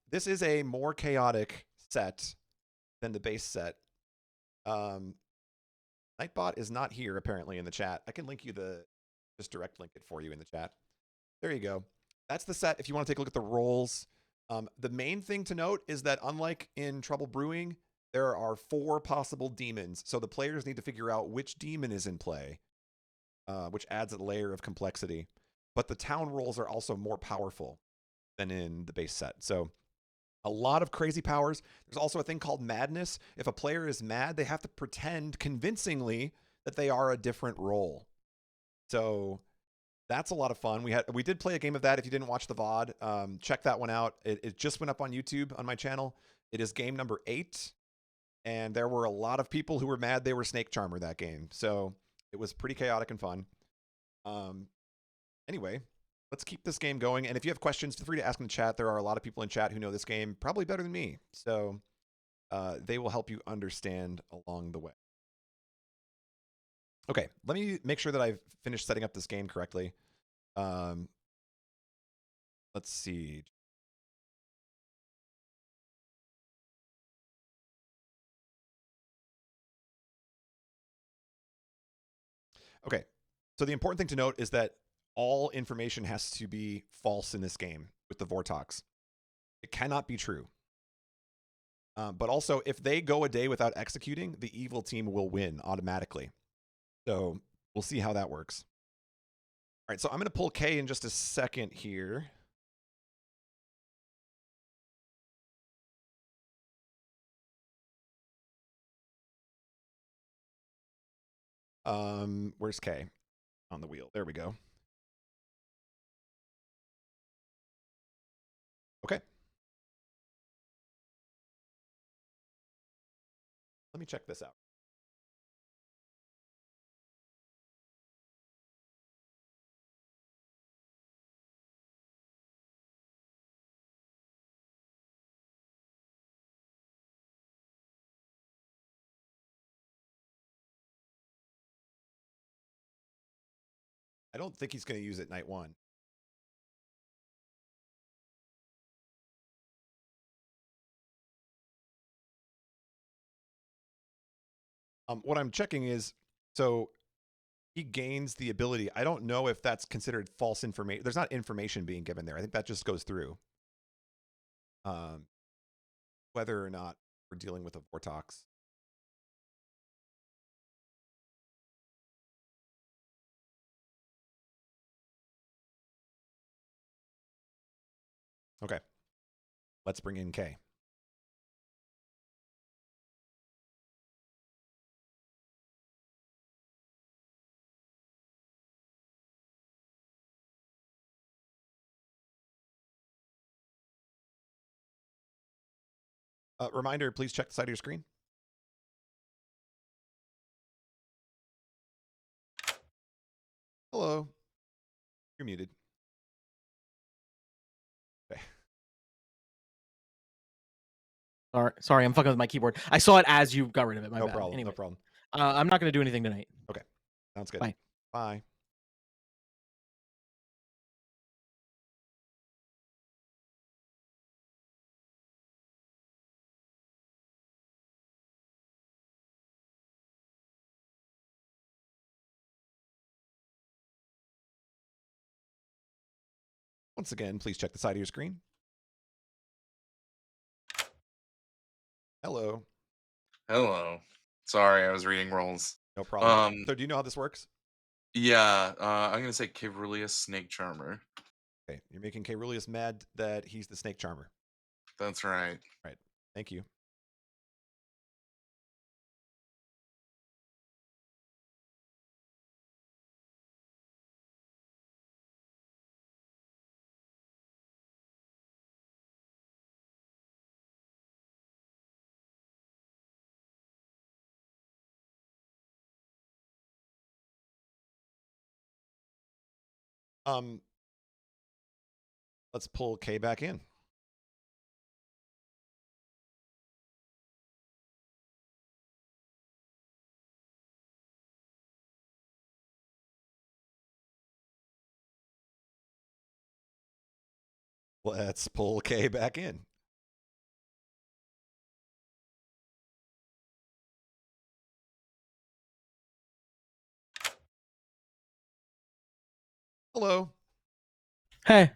This is a more chaotic set than the base set. Um, Nightbot is not here apparently in the chat. I can link you just direct link it for you in the chat. There you go. That's the set. If you want to take a look at the roles, the main thing to note is that unlike in Trouble Brewing, there are 4 possible demons. So the players need to figure out which demon is in play, which adds a layer of complexity. But the town roles are also more powerful than in the base set. So a lot of crazy powers. There's also a thing called madness. If a player is mad, they have to pretend convincingly that they are a different role. So that's a lot of fun. We did play a game of that. If you didn't watch the VOD, check that one out. It just went up on YouTube on my channel. It is game number 8, and there were a lot of people who were mad they were Snake Charmer that game. So it was pretty chaotic and fun. Anyway, let's keep this game going. And if you have questions, feel free to ask in the chat. There are a lot of people in chat who know this game probably better than me. So they will help you understand along the way. Okay, let me make sure that I've finished setting up this game correctly. Let's see. Okay, so the important thing to note is that all information has to be false in this game with the Vortox. It cannot be true. But also, if they go a day without executing, the evil team will win automatically. So we'll see how that works. All right, so I'm going to pull K in just a second here. Where's K? On the wheel. There we go. Okay. Let me check this out. I don't think he's going to use it night 1. What I'm checking is, so he gains the ability. I don't know if that's considered false information. There's not information being given there. I think that just goes through. Whether or not we're dealing with a Vortox. Okay. Let's bring in K. Reminder, please check the side of your screen. Hello. You're muted. Okay. Sorry, I'm fucking with my keyboard. I saw it as you got rid of it. My No bad. problem. Anyway, No problem. I'm not going to do anything tonight. Okay. Sounds good. Bye. Bye. Once again, please check the side of your screen. Hello. Hello. Sorry, I was reading rolls. No problem. So do you know how this works? Yeah, I'm gonna say Carulius Snake Charmer. Okay, you're making Carulius mad that he's the Snake Charmer. That's right. Right. Thank you. Let's pull K back in. Let's pull K back in. Hello. Hey.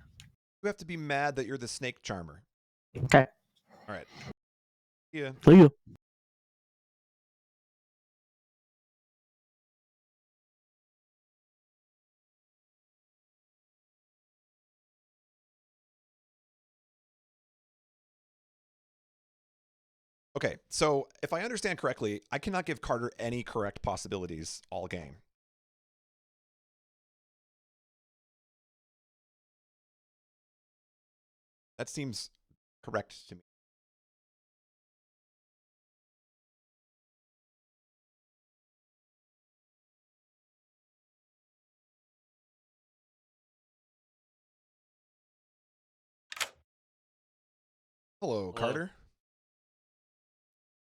You have to be mad that you're the snake charmer. Okay. All right. Yeah. See you. Okay, so if I understand correctly, I cannot give Carter any correct possibilities all game. That seems correct to me. Hello, Carter.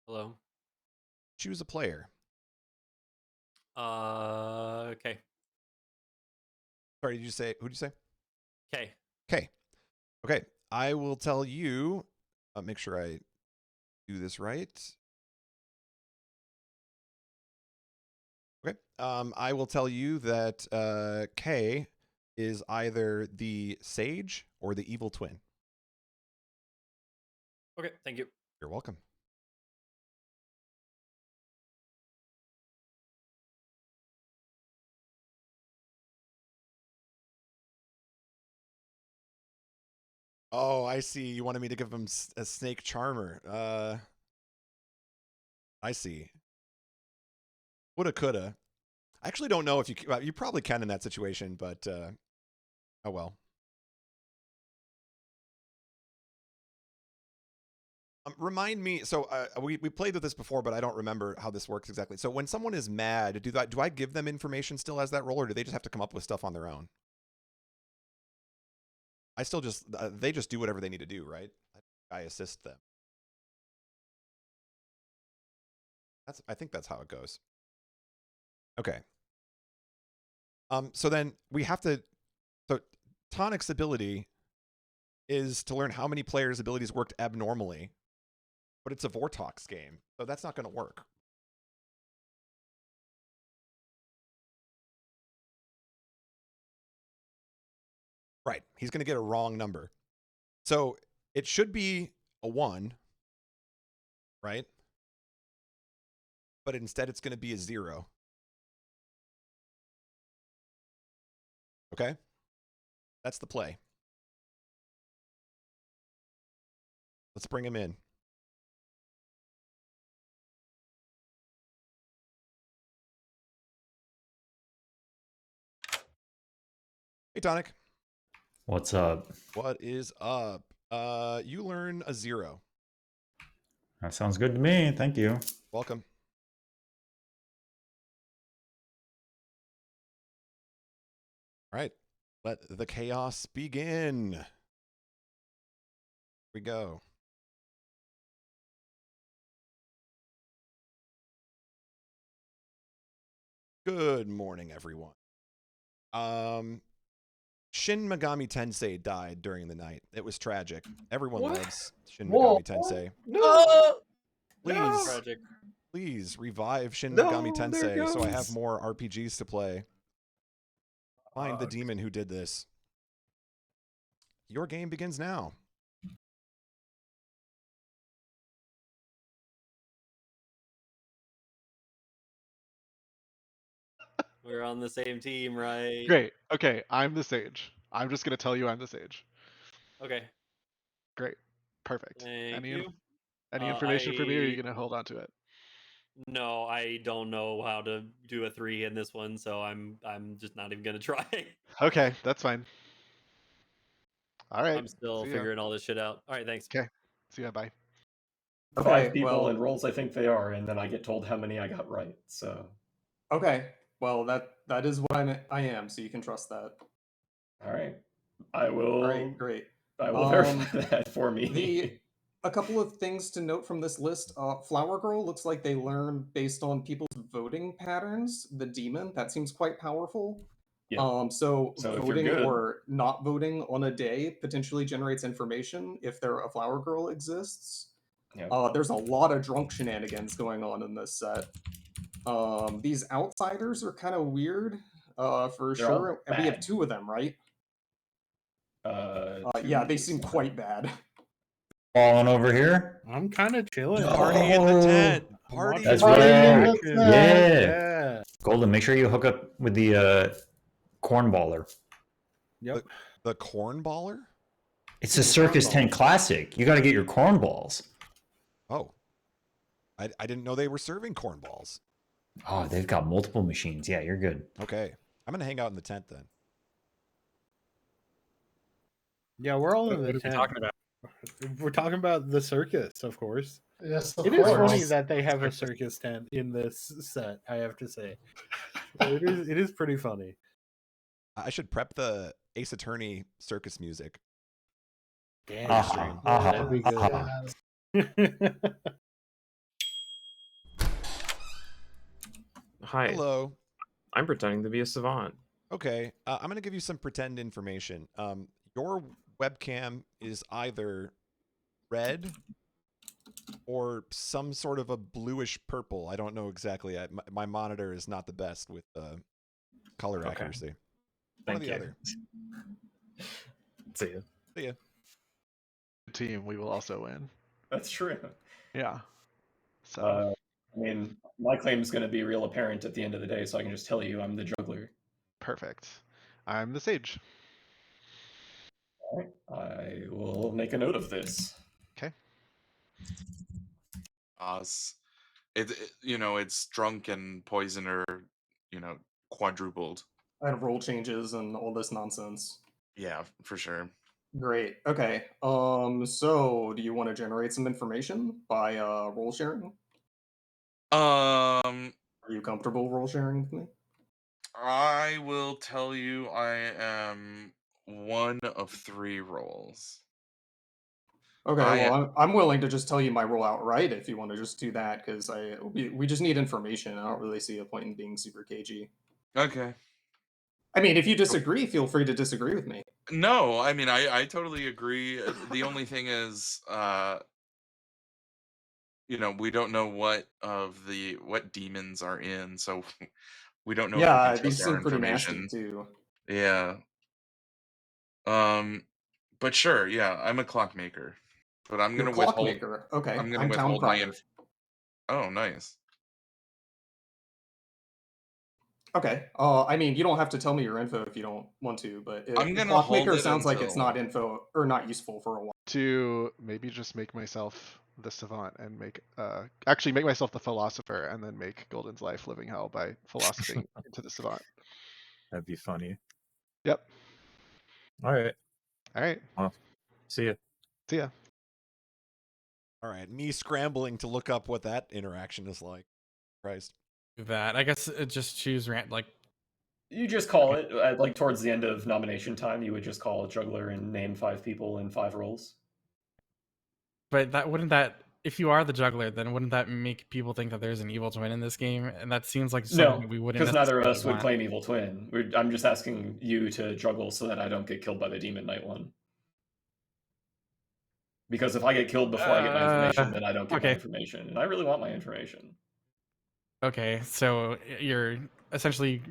Hello. Choose a player. Okay. Sorry, did you say, who'd you say? Okay. Okay. Okay, I will tell you, make sure I do this right. Okay, I will tell you that K is either the sage or the evil twin. Okay, thank you. You're welcome. Oh, I see. You wanted me to give him a snake charmer. I see. Woulda, coulda. I actually don't know if you probably can in that situation, but oh well. Remind me. So we played with this before, but I don't remember how this works exactly. So when someone is mad, do I give them information still as that role, or do they just have to come up with stuff on their own? I still just they just do whatever they need to do, right? I assist them. I think that's how it goes. Okay. So then we have to. So Tonic's ability is to learn how many players' abilities worked abnormally, but it's a Vortox game, so that's not going to work. Right. He's going to get a wrong number. So it should be a 1, right? But instead it's going to be a 0. Okay? That's the play. Let's bring him in. Hey, Tonic. What's up? What is up? You learn a 0. That sounds good to me. Thank you. Welcome. All right. Let the chaos begin. Here we go. Good morning, everyone. Shin Megami Tensei died during the night. It was tragic. Everyone What? loves Shin Whoa. Megami Tensei. No. Please, No. Tragic. please revive Shin No, Megami there it Tensei so I have goes. more RPGs to play. Find the Ugh. demon who did this. Your game begins now. We're on the same team, right? Great. Okay, I'm the sage. I'm just gonna tell you I'm the sage. Okay. Great. Perfect. Thank Any you. any information for me, or are you I gonna hold on to it? no, I don't know how to do a 3 in this one, so I'm just not even gonna try. Okay, that's fine. All right. I'm still See ya. figuring all this shit out. All right, thanks. Okay. See ya. Bye. Five Okay, people well, and rolls I think they are, and then I get told how many I got right. So okay. Well, that is what I am, so you can trust that. all right, I All will. right, great. I will verify that for me. A couple of things to note from this list. Flower Girl looks like they learn based on people's voting patterns. The demon, that seems quite powerful. Yeah. So So if you're voting good- or not voting on a day potentially generates information if there a flower girl exists. Yeah. There's a lot of drunk shenanigans going on in this set. These outsiders are kind of weird, for They're all sure. And we have bad. 2 of them, right? Yeah, they seem quite bad. Falling over here. I'm kind of chilling. Party in the tent. I'm Party watching in That's the the right. tent. action. Yeah. Yeah. Golden, make sure you hook up with the cornballer. Yep. The cornballer? It's a Circus cornball. Tent classic. You got to get your cornballs. Oh. I didn't know they were serving cornballs. Oh, they've got multiple machines. Yeah, you're good. Okay. I'm going to hang out in the tent then. Yeah, we're all in What the are we tent. talking about? We're talking about the circus, of course. Yes, It is funny that they have a circus tent in this set, I have to say. It is pretty funny. I should prep the Ace Attorney circus music. Damn. Uh-huh, That'd be uh-huh. good. Hi, Hello. I'm pretending to be a savant. Okay. I'm going to give you some pretend information. Your webcam is either red or some sort of a bluish purple. I don't know exactly. My monitor is not the best with color Okay. accuracy. One or Thank the you. other. See ya. See ya. Team, we will also win. That's true. Yeah. So I mean, my claim is going to be real apparent at the end of the day, so I can just tell you I'm the juggler. perfect. I'm the sage. All right, I will make a note of this. Okay. It's drunk and poison are, quadrupled. And role changes and all this nonsense. Yeah, for sure. Great. Okay. So do you want to generate some information by role sharing? Are you comfortable role sharing with me? I will tell you I am one of 3 roles. Okay, well, I'm willing to just tell you my role outright if you want to just do that, because we just need information. I don't really see a point in being super cagey. Okay. I mean, if you disagree, feel free to disagree with me. No, I mean I totally agree. The only thing is we don't know what demons are in, so we don't know if we Yeah, can these trust our seem pretty nasty information. too. Yeah. But sure, yeah, I'm a clockmaker. But I'm You're gonna a withhold. clockmaker. Okay, I'm gonna I'm town withhold my crier. Oh, nice. Okay. I mean, you don't have to tell me your info if you don't want to, but I'm gonna clockmaker hold it sounds like it's until- not info or not useful for a while. To maybe just make myself the savant and make actually make myself the philosopher and then make Golden's life living hell by philosophing into the savant. That'd be funny. Yep. All right. All right. See ya. See ya. All right. Me scrambling to look up what that interaction is like. Christ. That I guess just choose like You just call it like towards the end of nomination time. You would just call a juggler and name 5 people in 5 roles. But that wouldn't that if you are the juggler, then wouldn't that make people think that there's an evil twin in this game? And that seems like something No, we wouldn't. because neither of us necessarily would want. claim evil twin. I'm just asking you to juggle so that I don't get killed by the demon knight one. Because if I get killed before I get my information, then I don't get my information, and I really want my information. Okay, so you're essentially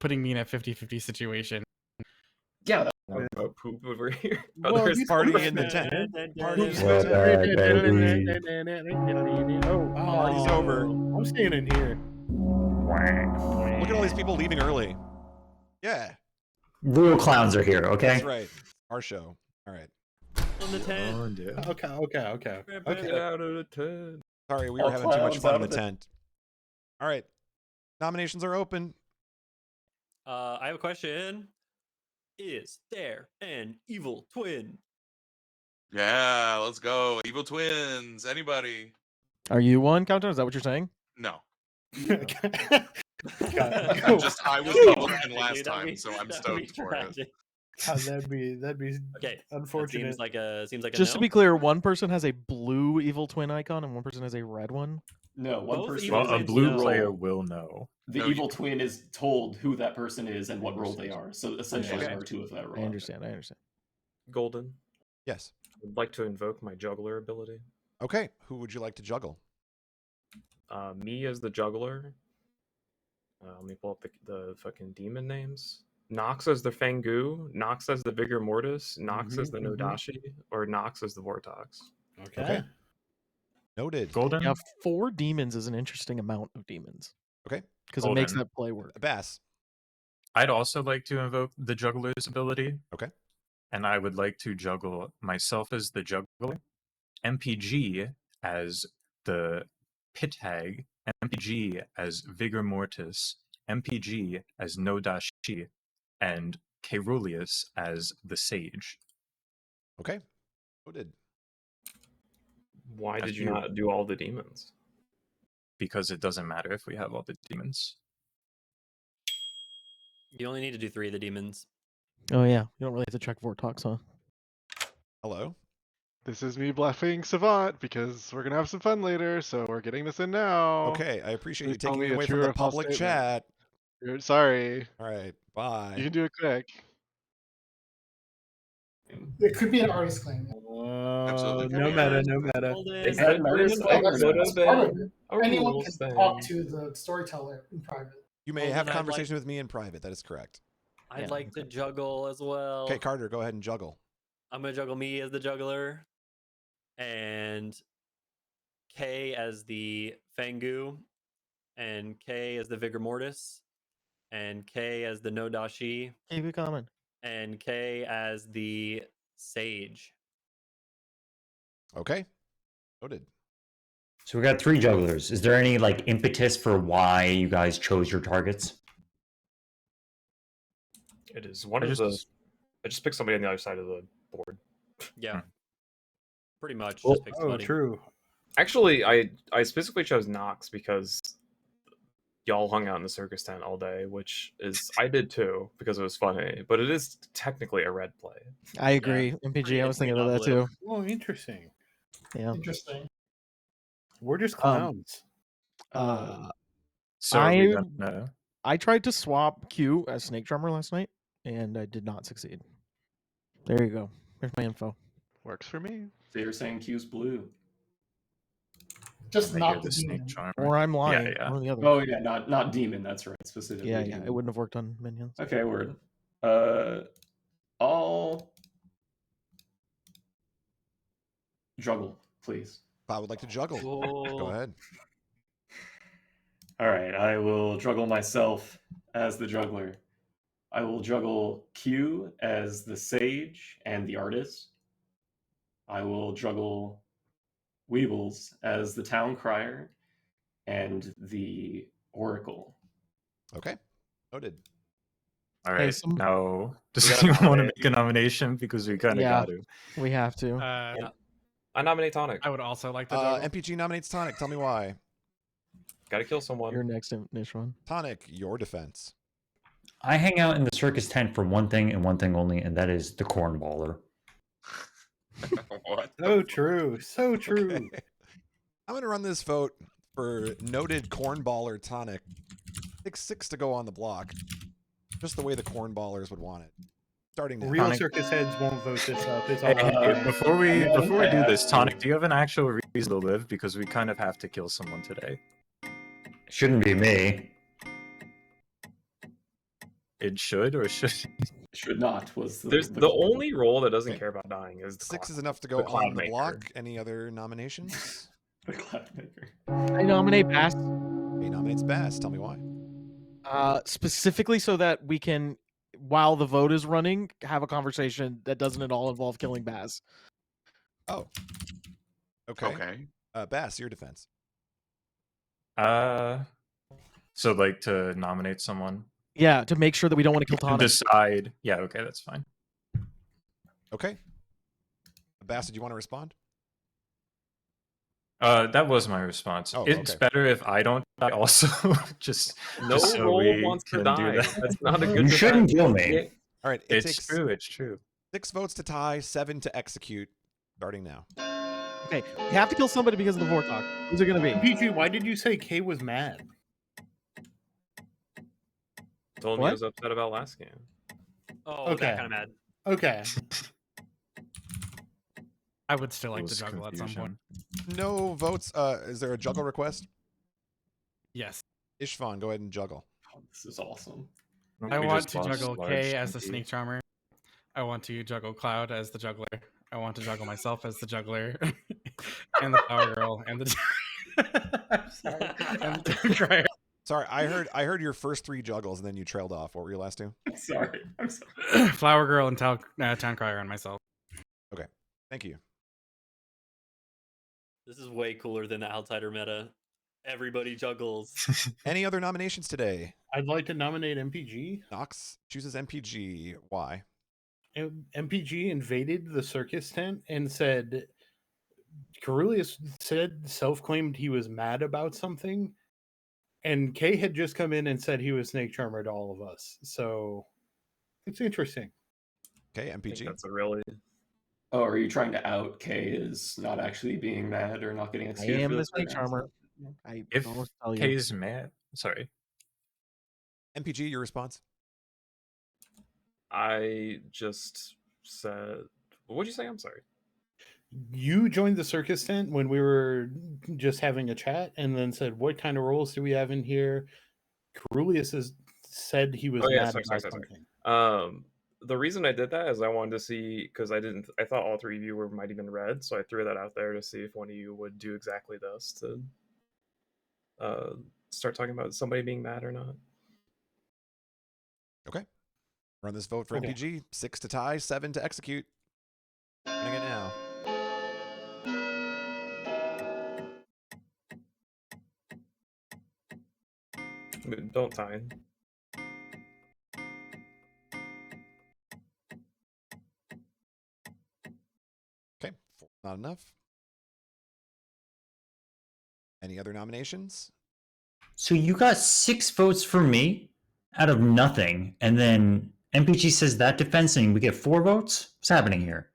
putting me in a 50-50 situation. Yeah. About poop over here. Well, There's he's Party pretty in the bad. tent. Party in Well, the tent. Oh, Party's over. I'm staying in here. Look at all these people leaving early. Yeah, Real clowns are here, okay? that's right. Our show. All right. On the tent. Okay. Get out of the tent. Sorry, we were All having too much clowns fun out in the of the- tent. All right. Nominations are open. I have a question. Is there an evil twin? Yeah, let's go. Evil twins. Anybody? Are you one, Countdown? Is that what you're saying? No. God. I was Republican last time, so I'm stoked for it. God, that'd be Okay. unfortunate. Seems like a Just to no. be clear, one person has a blue evil twin icon and one person has a red one. No, one Both person. evil is Well, a twins blue know. player will know. The No, evil twin is told who that person is and what role they Understood. are. So essentially, Okay. there are two of that role. I understand. Golden. Yes. I'd like to invoke my juggler ability. Okay. Who would you like to juggle? Me as the juggler. Let me pull up the fucking demon names. Nox as the Fangu, Nox as the Vigor Mortis, Nox as the Nodashi, or Nox as the Vortox. Okay. Noted. Golden? Yeah, 4 demons is an interesting amount of demons. Okay. Because it makes Golden. that play work. Bass. I'd also like to invoke the juggler's ability. Okay. And I would like to juggle myself as the juggler, MPG as the pit hag, MPG as Vigor Mortis, MPG as Nodashi, and Caeruleus as the Sage. Okay. Noted. Why That's did you you. not do all the demons? Because it doesn't matter if we have all the demons. You only need to do 3 of the demons. Oh yeah, you don't really have to check Vortox, huh? Hello. This is me bluffing Savant because we're gonna have some fun later, so we're getting this in now. Okay, I appreciate you Please tell taking me it a away true from the or false public statement. chat. Sorry. All right, bye. You can do it quick. It could be an artist claim. No meta, no meta. Is that an artist claim or That's not? part of it. a Anyone rules can thing. talk to the storyteller in private. You may Well, have then I'd conversation with me in private. That is correct. I'd like to juggle as well. Okay, Carter, go ahead and juggle. I'm gonna juggle me as the juggler, and K as the Fangu, and K as the Vigor Mortis, and K as the Nodashi, Keep it coming. and K as the Sage. Okay. Noted. So we got 3 jugglers. Is there any like impetus for why you guys chose your targets? It is one I of just- the. I just picked somebody on the other side of the board. Yeah. Pretty much. Well- just pick Oh, somebody. true. Actually, I specifically chose Nox because y'all hung out in the circus tent all day, which is I did too because it was funny. But it is technically a red play. I agree. MPG, I was thinking about that too. Oh, interesting. Yeah. Interesting. We're just clowns. So are we I gonna- I tried to swap Q as Snake Drummer last night, and I did not succeed. There you go. Here's my info. Works for me. So you're saying Q's blue? Just I not hear the the snake demon. charmer. Or I'm lying. Yeah, yeah. One or the other. Oh yeah, not demon. That's right. Specifically. yeah, yeah. demon. It wouldn't have worked on minions. Okay, word. I'll juggle, please. I would like to juggle. Go ahead. All right, I will juggle myself as the juggler. I will juggle Q as the sage and the artist. I will juggle Weebles as the town crier and the oracle. Okay. Noted. All Hey, right. Now, does We gotta anyone want to nominate. make a nomination because we kind of Yeah. got to? We have to. I nominate Tonic. I would also like to juggle. MPG nominates Tonic. Tell me why. Got to kill someone. Your next one. Tonic, your defense. I hang out in the circus tent for one thing and one thing only, and that is the cornballer. What? So true. So true. Okay. I'm going to run this vote for noted cornballer Tonic. 6-6 to go on the block. Just the way the cornballers would want it. Starting now. Real Tonic. circus heads won't vote this up. It's Hey, all hey, before we do Yeah. this, Tonic, do you have an actual reason to live? Because we kind of have to kill someone today. Shouldn't be me. It should or should. Should not was There's the only role that doesn't care about dying is the 6 clock. is enough to go the on the Cloudmaker. block. Any other nominations? the Cloudmaker. I nominate Bass He nominates Bass. Tell me why. specifically so that we can, while the vote is running, have a conversation that doesn't at all involve killing Bass. Oh. Okay. Okay. Bass, your defense. So like to nominate someone Yeah, to make sure that we don't want to kill and Tonic. decide. Yeah, okay, that's fine. Okay. Bass, did you want to respond? That was my response. Oh, It's okay. better if I don't die also. just No just so role we wants to can die. do that. That's not a good You shouldn't defense. kill me. All right. It's true. It's true. 6 votes to tie, 7 to execute. Starting now. Okay, we have to kill somebody because of the Vortok. Who's it gonna be? PG, why did you say K was mad? Told me What? he was upset about last game. Oh, Okay. that kind of mad. Okay. I would still It like to was juggle at some point. confusion. No votes. Is there a juggle request? Yes. Ishvan, go ahead and juggle. Oh, this is awesome. I We want just to lost juggle large K as the MP. snake charmer. I want to juggle Cloud as the juggler. I want to juggle myself as the juggler, and the Power Girl, and the. I'm sorry. And the Town Crier. Sorry, I heard your first 3 juggles and then you trailed off. What were your last 2? I'm sorry. Flower Girl and Town Crier and myself. Okay, thank you. This is way cooler than the outsider meta. Everybody juggles. Any other nominations today? I'd like to nominate MPG. Nox chooses MPG. Why? MPG invaded the circus tent and said, Carulius said self-claimed he was mad about something, and Kay had just come in and said he was Snake Charmer to all of us. So it's interesting. Okay, I think MPG. that's a really. Oh, are you trying to out K as not actually being mad or not getting I executed? am for the this Snake thing? Charmer. I If almost tell you. K's mad, sorry. MPG, your response? I just said. What'd you say? I'm sorry. You joined the circus tent when we were just having a chat, and then said, "What kind of roles do we have in here?" Carulius has said he was Oh yeah, mad sorry. about something. The reason I did that is I wanted to see because I thought all 3 of you might have been red, so I threw that out there to see if one of you would do exactly this to start talking about somebody being mad or not. Okay. Run this vote for Okay. MPG. 6 to tie, 7 to execute. Running it now. But don't tie. Okay, 4 not enough. Any other nominations? So you got 6 votes for me out of nothing, and then MPG says that defense, and we get 4 votes. What's happening here?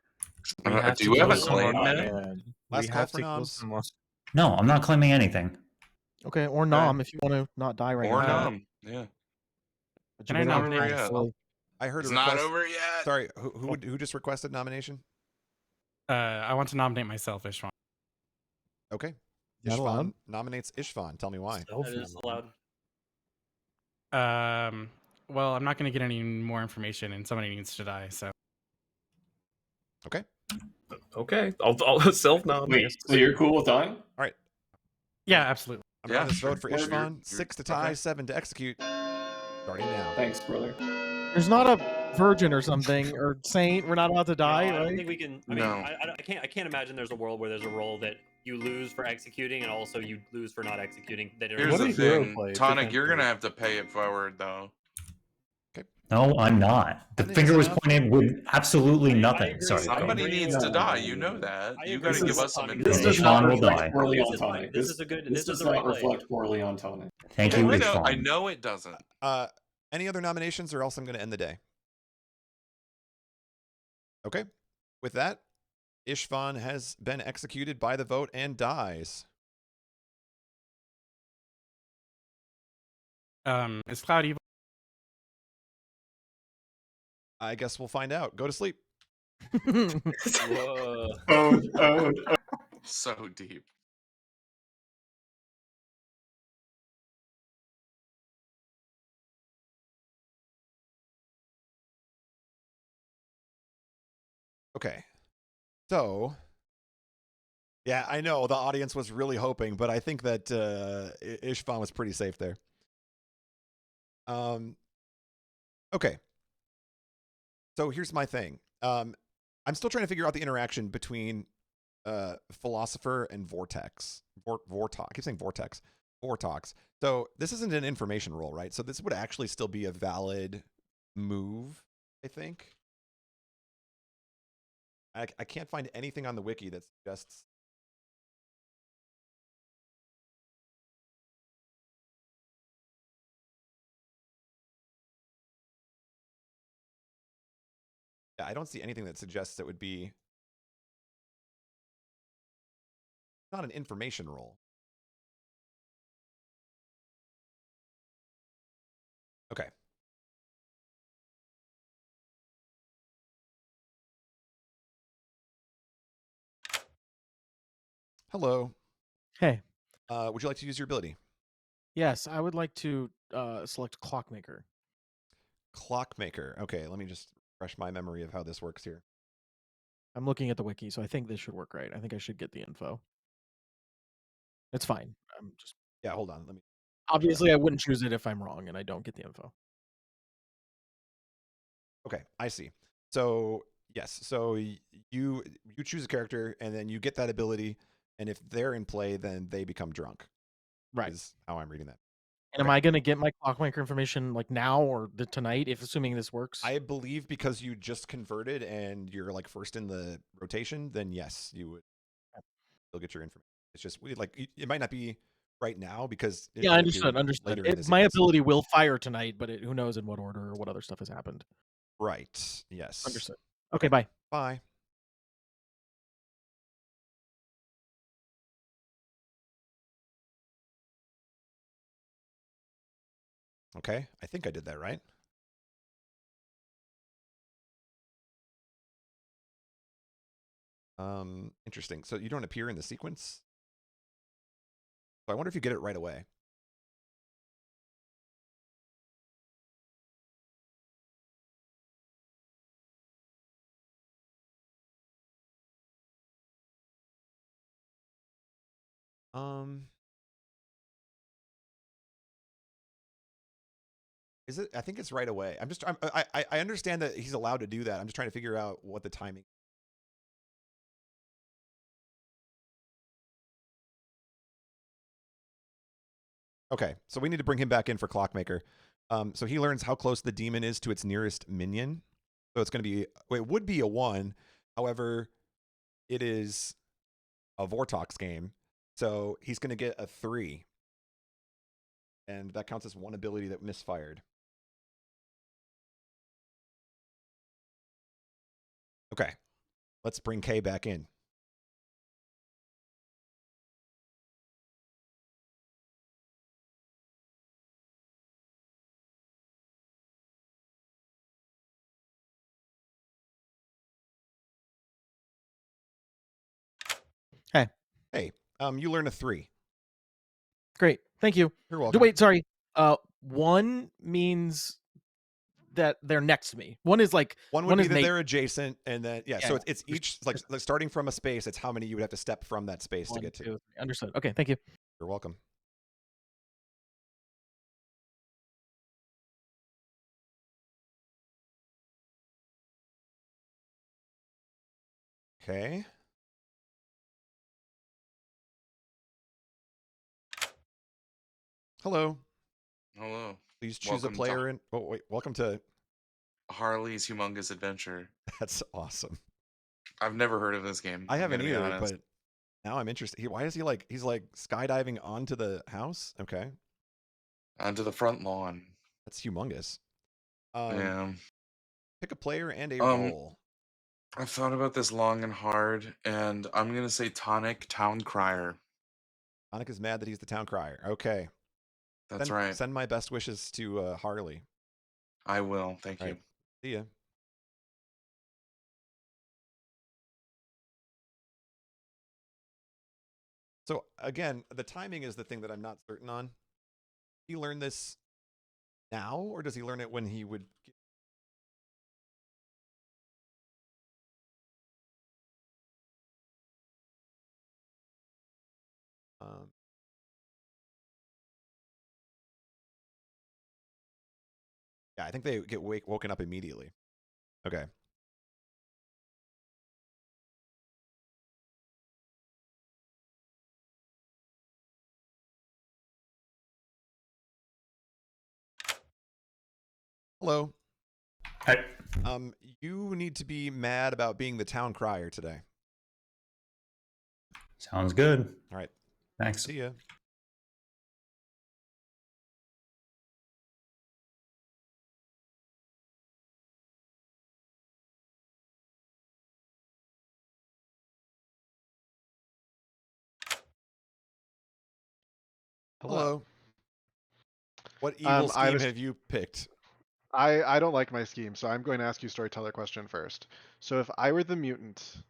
We have Do to you have kill a some more claim? men. Last We call have for to kill noms. some more. No, I'm not claiming anything. Okay, or Nom if you want to not die right Or now. Nom. Yeah. But Can you I better nominate yet. slowly. I heard It's a not request. over yet. Sorry, who just requested nomination? I want to nominate myself, Ishwan. Okay. Not allowed? Ishvan nominates Ishvan. Tell me why. That is allowed. Well, I'm not going to get any more information, and somebody needs to die. So Okay. Okay, I'll self nom. Wait, so you're cool with dying? All right. yeah, absolutely. I'm Yeah, running this sure. vote for You're- Ishvan. you're- 6 to tie, okay. 7 to execute. Starting now. Thanks, brother. There's not a virgin or something or saint. We're not allowed to die, No, I right? don't think we can. I mean, No. I can't imagine there's a world where there's a role that you lose for executing and also you lose for not executing. That Here's What the a hero thing, play, Tonic, you're potentially. gonna have to pay it forward though. No, I'm not. The I think finger it's was enough. pointed with absolutely I nothing. agree Sorry. with- Somebody agree needs with- to No, die. no, You no, know no. that. I You agree got to with give what us some Tonic This said. does information. not Ishvan will reflect die. poorly on This is fine. Tonic. This is a good. This This is does the not right play. reflect poorly on Tonic. Thank Okay, you, I know, I Ishvan. know it doesn't. Any other nominations or else I'm going to end the day? Okay. With that, Ishvan has been executed by the vote and dies. Is Cloud evil? I guess we'll find out. Go to sleep. Whoa. Oh. So deep. Okay. So, yeah, I know the audience was really hoping, but I think that Ishvan was pretty safe there. Okay. So here's my thing. I'm still trying to figure out the interaction between Philosopher and Vortex. Vortox. I keep saying Vortex. Vortox. So this isn't an information roll, right? So this would actually still be a valid move, I think. I can't find anything on the wiki that suggests. Yeah, I don't see anything that suggests it would be not an information roll. Okay. Hello. Hey. Would you like to use your ability? Yes, I would like to select Clockmaker. Clockmaker. Okay, let me just refresh my memory of how this works here. I'm looking at the wiki, so I think this should work right. I think I should get the info. It's fine. I'm just Yeah, hold on. Let me. obviously I wouldn't choose it if I'm wrong and I don't get the info. Okay, I see. So yes, so you choose a character and then you get that ability, and if they're in play, then they become drunk. Right. Is how I'm reading that. And am I going to get my Clockmaker information like now or tonight, if assuming this works? I believe because you just converted and you're like first in the rotation, then yes, you would still get your information. It's just it might not be right now because it Yeah, would understood. appear Understood. later in the My sequence. ability will fire tonight, but who knows in what order or what other stuff has happened. Right. Yes. Understood. Okay, bye. Bye. Okay, I think I did that right. Interesting. So you don't appear in the sequence? So I wonder if you get it right away. Is it? I think it's right away. I understand that he's allowed to do that. I'm just trying to figure out what the timing. Okay, so we need to bring him back in for Clockmaker. So he learns how close the demon is to its nearest minion. So it's going to be, well, it would be a 1. However, it is a Vortox game. So he's going to get a 3. And that counts as one ability that misfired. Okay, let's bring K back in. Hey. Hey, you learn a 3. Great. Thank you. You're welcome. Wait, sorry. 1 means that they're next to me. One is like one would be is that Nate. they're adjacent, and then so it's Just- each like starting from a space. It's how many you would have to step from that space to 1, get to. 2, 3. Understood. Okay, thank you. You're welcome. Okay. Hello. Hello. Please choose a Welcome player and welcome to Harley's Humongous Adventure. That's awesome. I've never heard of this game. I I'm haven't gonna be either, honest. but now I'm interested. Why is he like he's like skydiving onto the house? Okay. Onto the front lawn. That's humongous. Yeah. Pick a player and a Um, role. I've thought about this long and hard, and I'm gonna say Tonic Town Crier. Tonic is mad that he's the town crier. Okay. That's right. Send my best wishes to Harley. I will. Thank All you. right. See ya. So again, the timing is the thing that I'm not certain on. Does he learn this now, or does he learn it when he would? Yeah, I think they get woken up immediately. Okay. Hello. Hey. You need to be mad about being the town crier today. Sounds good. All right. Thanks. See ya. Hello. What evil scheme have you picked? I don't like my scheme, so I'm going to ask you storyteller question first. So if I were the mutant,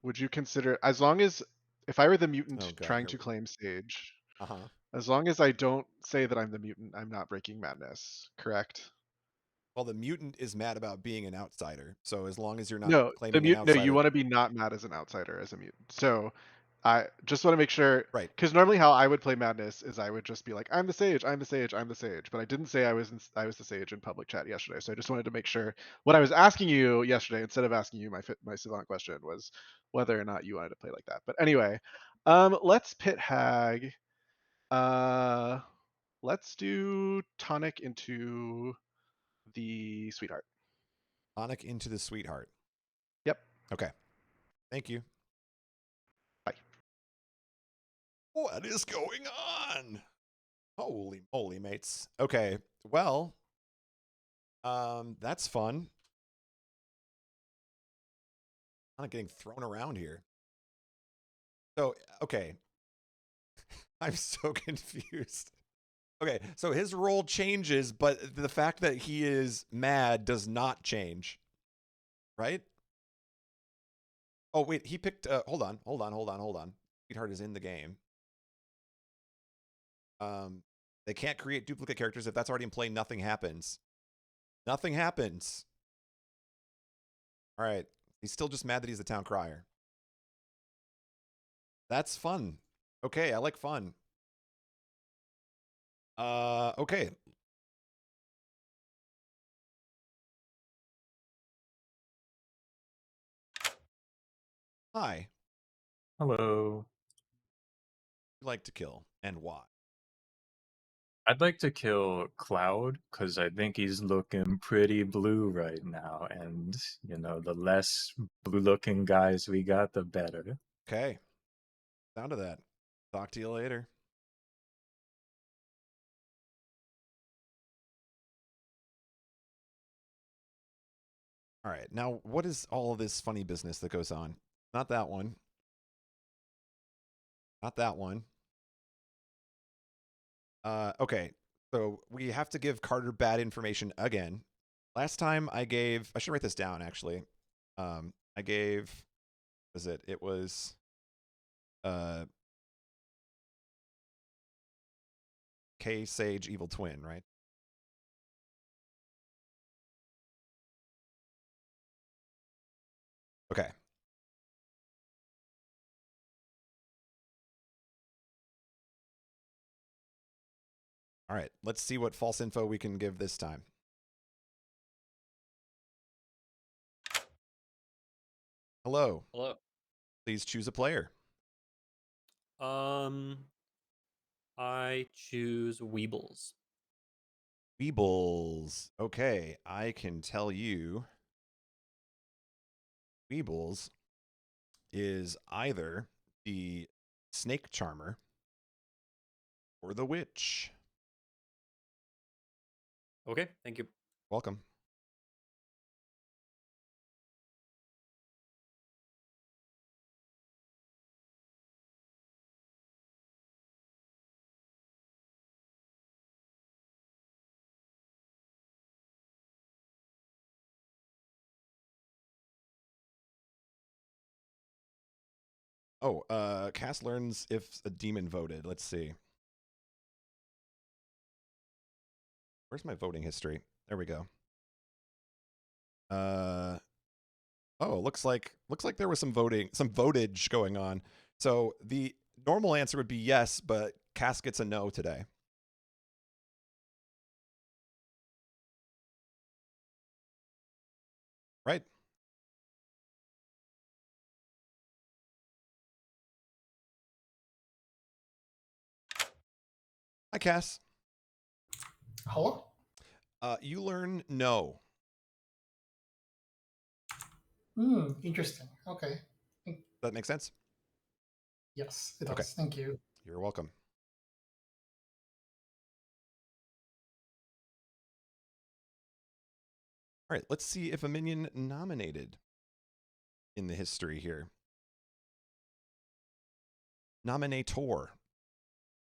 would you consider, as long as, if I were the mutant Oh, God, trying here to claim Sage, Uh-huh. as long as I don't say that I'm the mutant, I'm not breaking madness, correct? Well, the mutant is mad about being an outsider. So as long as you're not No, claiming an no, you outsider. want to be not mad as an outsider, as a mutant. So I just want to make sure, Right. because normally how I would play madness is I would just be like, I'm the sage, I'm the sage, I'm the sage. But I didn't say I was the sage in public chat yesterday. So I just wanted to make sure what I was asking you yesterday, instead of asking you my savant question, was whether or not you wanted to play like that. But anyway, let's pit hag. Let's do tonic into the sweetheart. Tonic into the sweetheart. Yep. Okay. Thank you. Bye. What is going on? Holy moly, mates. Okay. Well, that's fun. Not getting thrown around here. So, okay. I'm so confused. Okay, so his role changes, but the fact that he is mad does not change. Right? Oh, wait, he picked hold on. Sweetheart is in the game. They can't create duplicate characters. If that's already in play, nothing happens. Nothing happens. All right. He's still just mad that he's the town crier. That's fun. Okay, I like fun. Okay. Hi. Hello. You like to kill, and why? I'd like to kill Cloud because I think he's looking pretty blue right now. And, you know, the less blue looking guys we got, the better. Okay. Down to that. Talk to you later. All right. Now, what is all of this funny business that goes on? Not that one. Not that one. Okay. So we have to give Carter bad information again. Last time I should write this down actually. I gave, it was, K Sage Evil Twin, right? Okay. All right. Let's see what false info we can give this time. Hello. Hello. Please choose a player. I choose Weebles. Weebles. Okay, I can tell you Weebles is either the snake charmer or the witch. Okay, thank you. Welcome. Oh, Cass learns if a demon voted. Let's see. Where's my voting history? There we go. Oh, looks like there was some votage going on. So the normal answer would be yes, but Cass gets a no today. Right? Hi, Cass. Hello? You learn no. Interesting. Okay. Does that make sense? Yes, it does. Okay. Thank you. You're welcome. All right, let's see if a minion nominated in the history here. Nominator.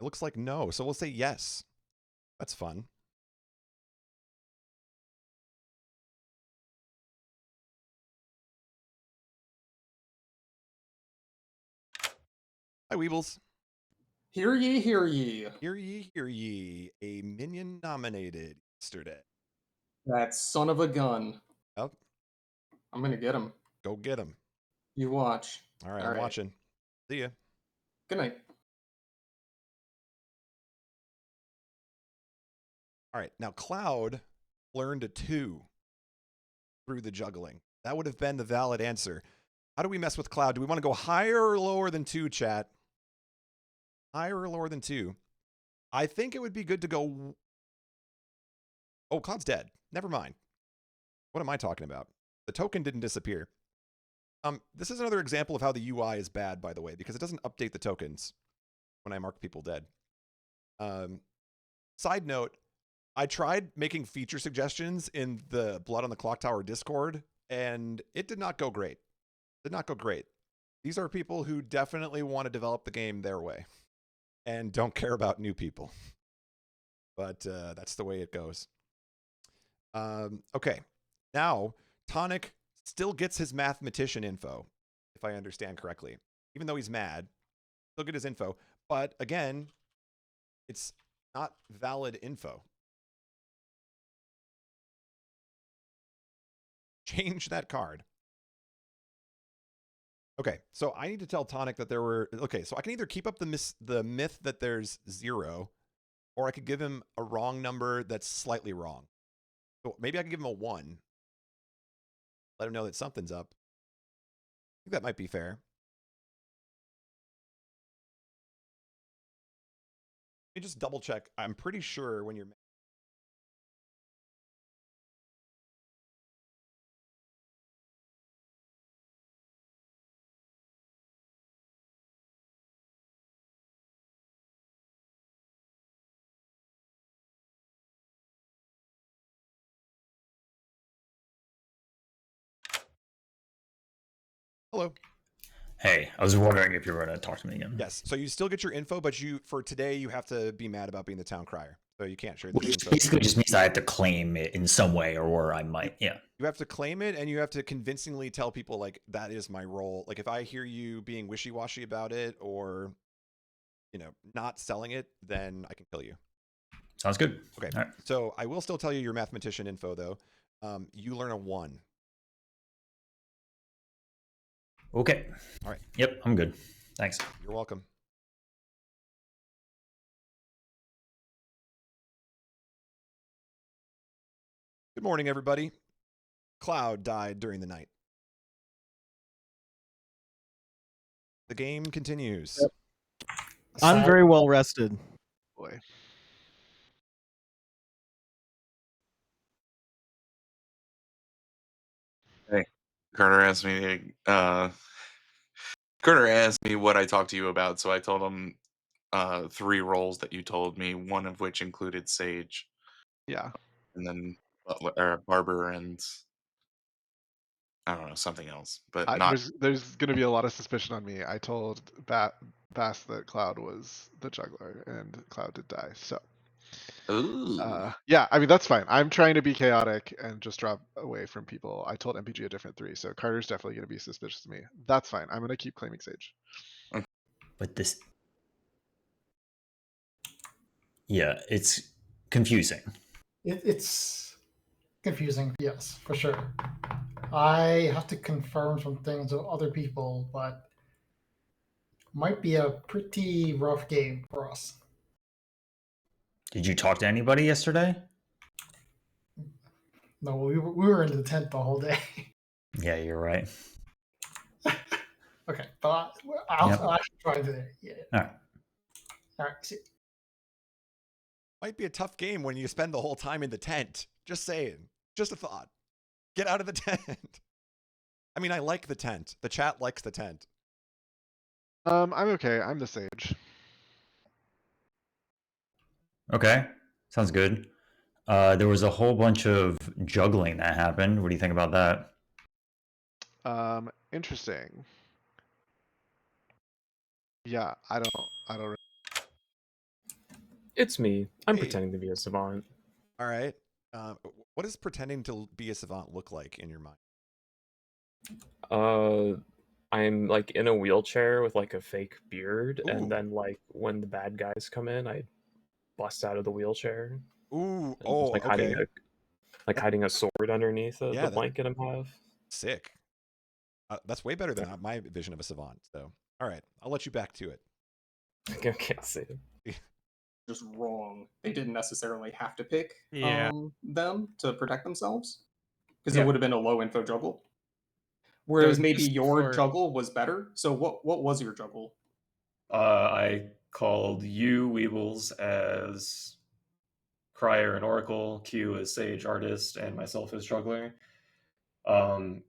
It looks like no, so we'll say yes. That's fun. Hi, Weebles. Hear ye, hear ye. Hear ye, hear ye. A minion nominated yesterday. That son of a gun. Yep. I'm gonna get him. Go get him. You watch. All right, I'm watching. See ya. Good night. All right, now Cloud learned a 2 through the juggling. That would have been the valid answer. How do we mess with Cloud? Do we want to go higher or lower than 2, chat? Higher or lower than 2? I think it would be good to go... Oh, Cloud's dead. Never mind. What am I talking about? The token didn't disappear. This is another example of how the UI is bad, by the way, because it doesn't update the tokens when I mark people dead. Side note, I tried making feature suggestions in the Blood on the Clocktower Discord, and it did not go great. Did not go great. These are people who definitely want to develop the game their way and don't care about new people. But that's the way it goes. Okay, now Tonic still gets his mathematician info, if I understand correctly. Even though he's mad, still get his info. But again, it's not valid info. Change that card. Okay, so I need to tell Tonic that there were... Okay, so I can either keep up the myth that there's 0, or I could give him a wrong number that's slightly wrong. So maybe I can give him a 1. Let him know that something's up. I think that might be fair. Let me just double check. I'm pretty sure when you're... Hello. Hey, I was wondering if you were going to talk to me again. Yes, so you still get your info, but for today, you have to be mad about being the town crier. So you can't share this Which info. basically just means I have to claim it in some way, or I might, yeah. You have to claim it, and you have to convincingly tell people, like, that is my role. Like, if I hear you being wishy-washy about it, or, you know, not selling it, then I can kill you. Sounds good. Okay, all right. So I will still tell you your mathematician info, though. You learn a 1. Okay. All right. Yep, I'm good. Thanks. You're welcome. Good morning, everybody. Cloud died during the night. The game continues. Yep. I'm very well rested. Boy. Hey, Carter asked me. Carter asked me what I talked to you about, so I told him 3 roles that you told me, one of which included Sage. Yeah. And then Barber and I don't know, something else, but not. There's going to be a lot of suspicion on me. I told Bass that Cloud was the juggler, and Cloud did die. So, Ooh. yeah, I mean that's fine. I'm trying to be chaotic and just drop away from people. I told MPG a different 3, so Carter's definitely going to be suspicious of me. That's fine. I'm going to keep claiming Sage. But this, yeah, it's confusing. It's confusing, yes, for sure. I have to confirm some things with other people, but might be a pretty rough game for us. Did you talk to anybody yesterday? No, we were in the tent the whole day. Yeah, you're right. Okay, but I'll Yep. actually try today. Yeah. All right. All right. See. Might be a tough game when you spend the whole time in the tent. Just saying. Just a thought. Get out of the tent. I mean, I like the tent. The chat likes the tent. I'm okay. I'm the Sage. Okay, sounds good. There was a whole bunch of juggling that happened. What do you think about that? Interesting. Yeah, I don't It's me. I'm Hey. pretending to be a savant. All right. What does pretending to be a savant look like in your mind? I'm like in a wheelchair with like a fake beard, Ooh. and then like when the bad guys come in, I bust out of the wheelchair. Ooh. And Oh. just, like Okay. hiding a sword underneath Yeah, the that- blanket I have. Sick. That's way better than my vision of a savant. So, all right, I'll let you back to it. Okay, see. Just wrong. They didn't necessarily have to pick Yeah. them to protect themselves because Yeah. it would have been a low info juggle. Whereas So maybe just your for- juggle was better. So what was your juggle? I called you Weebles as Crier and Oracle, Q as Sage Artist, and myself as Juggler.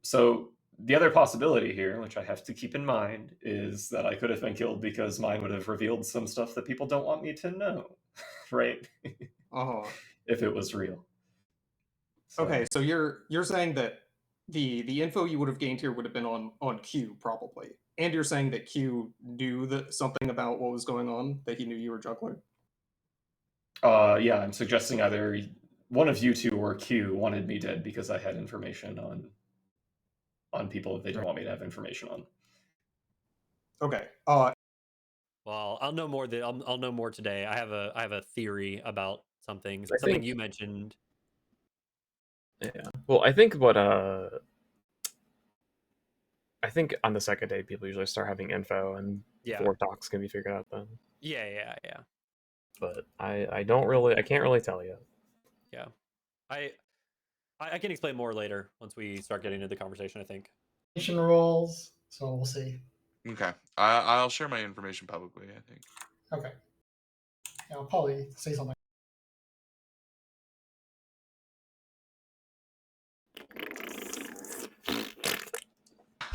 So the other possibility here, which I have to keep in mind, is that I could have been killed because mine would have revealed some stuff that people don't want me to know, right? Uh-huh. If it was real. So, Okay, so you're saying that the info you would have gained here would have been on Q probably, and you're saying that Q knew something about what was going on, that he knew you were Juggler. yeah, I'm suggesting either one of you two or Q wanted me dead because I had information on people that they don't want me to have information on. Okay. Well, I'll know more. I'll know more today. I have a theory about something. I Something think- you mentioned. Yeah. Well, I think what I think on the second day people usually start having info, and Yeah. Vortox can be figured out then. Yeah. But I can't really tell you. Yeah. I can explain more later once we start getting into the conversation, I think. Rolls, so we'll see. Okay, I'll share my information publicly, I think. Okay. Yeah, I'll probably say something.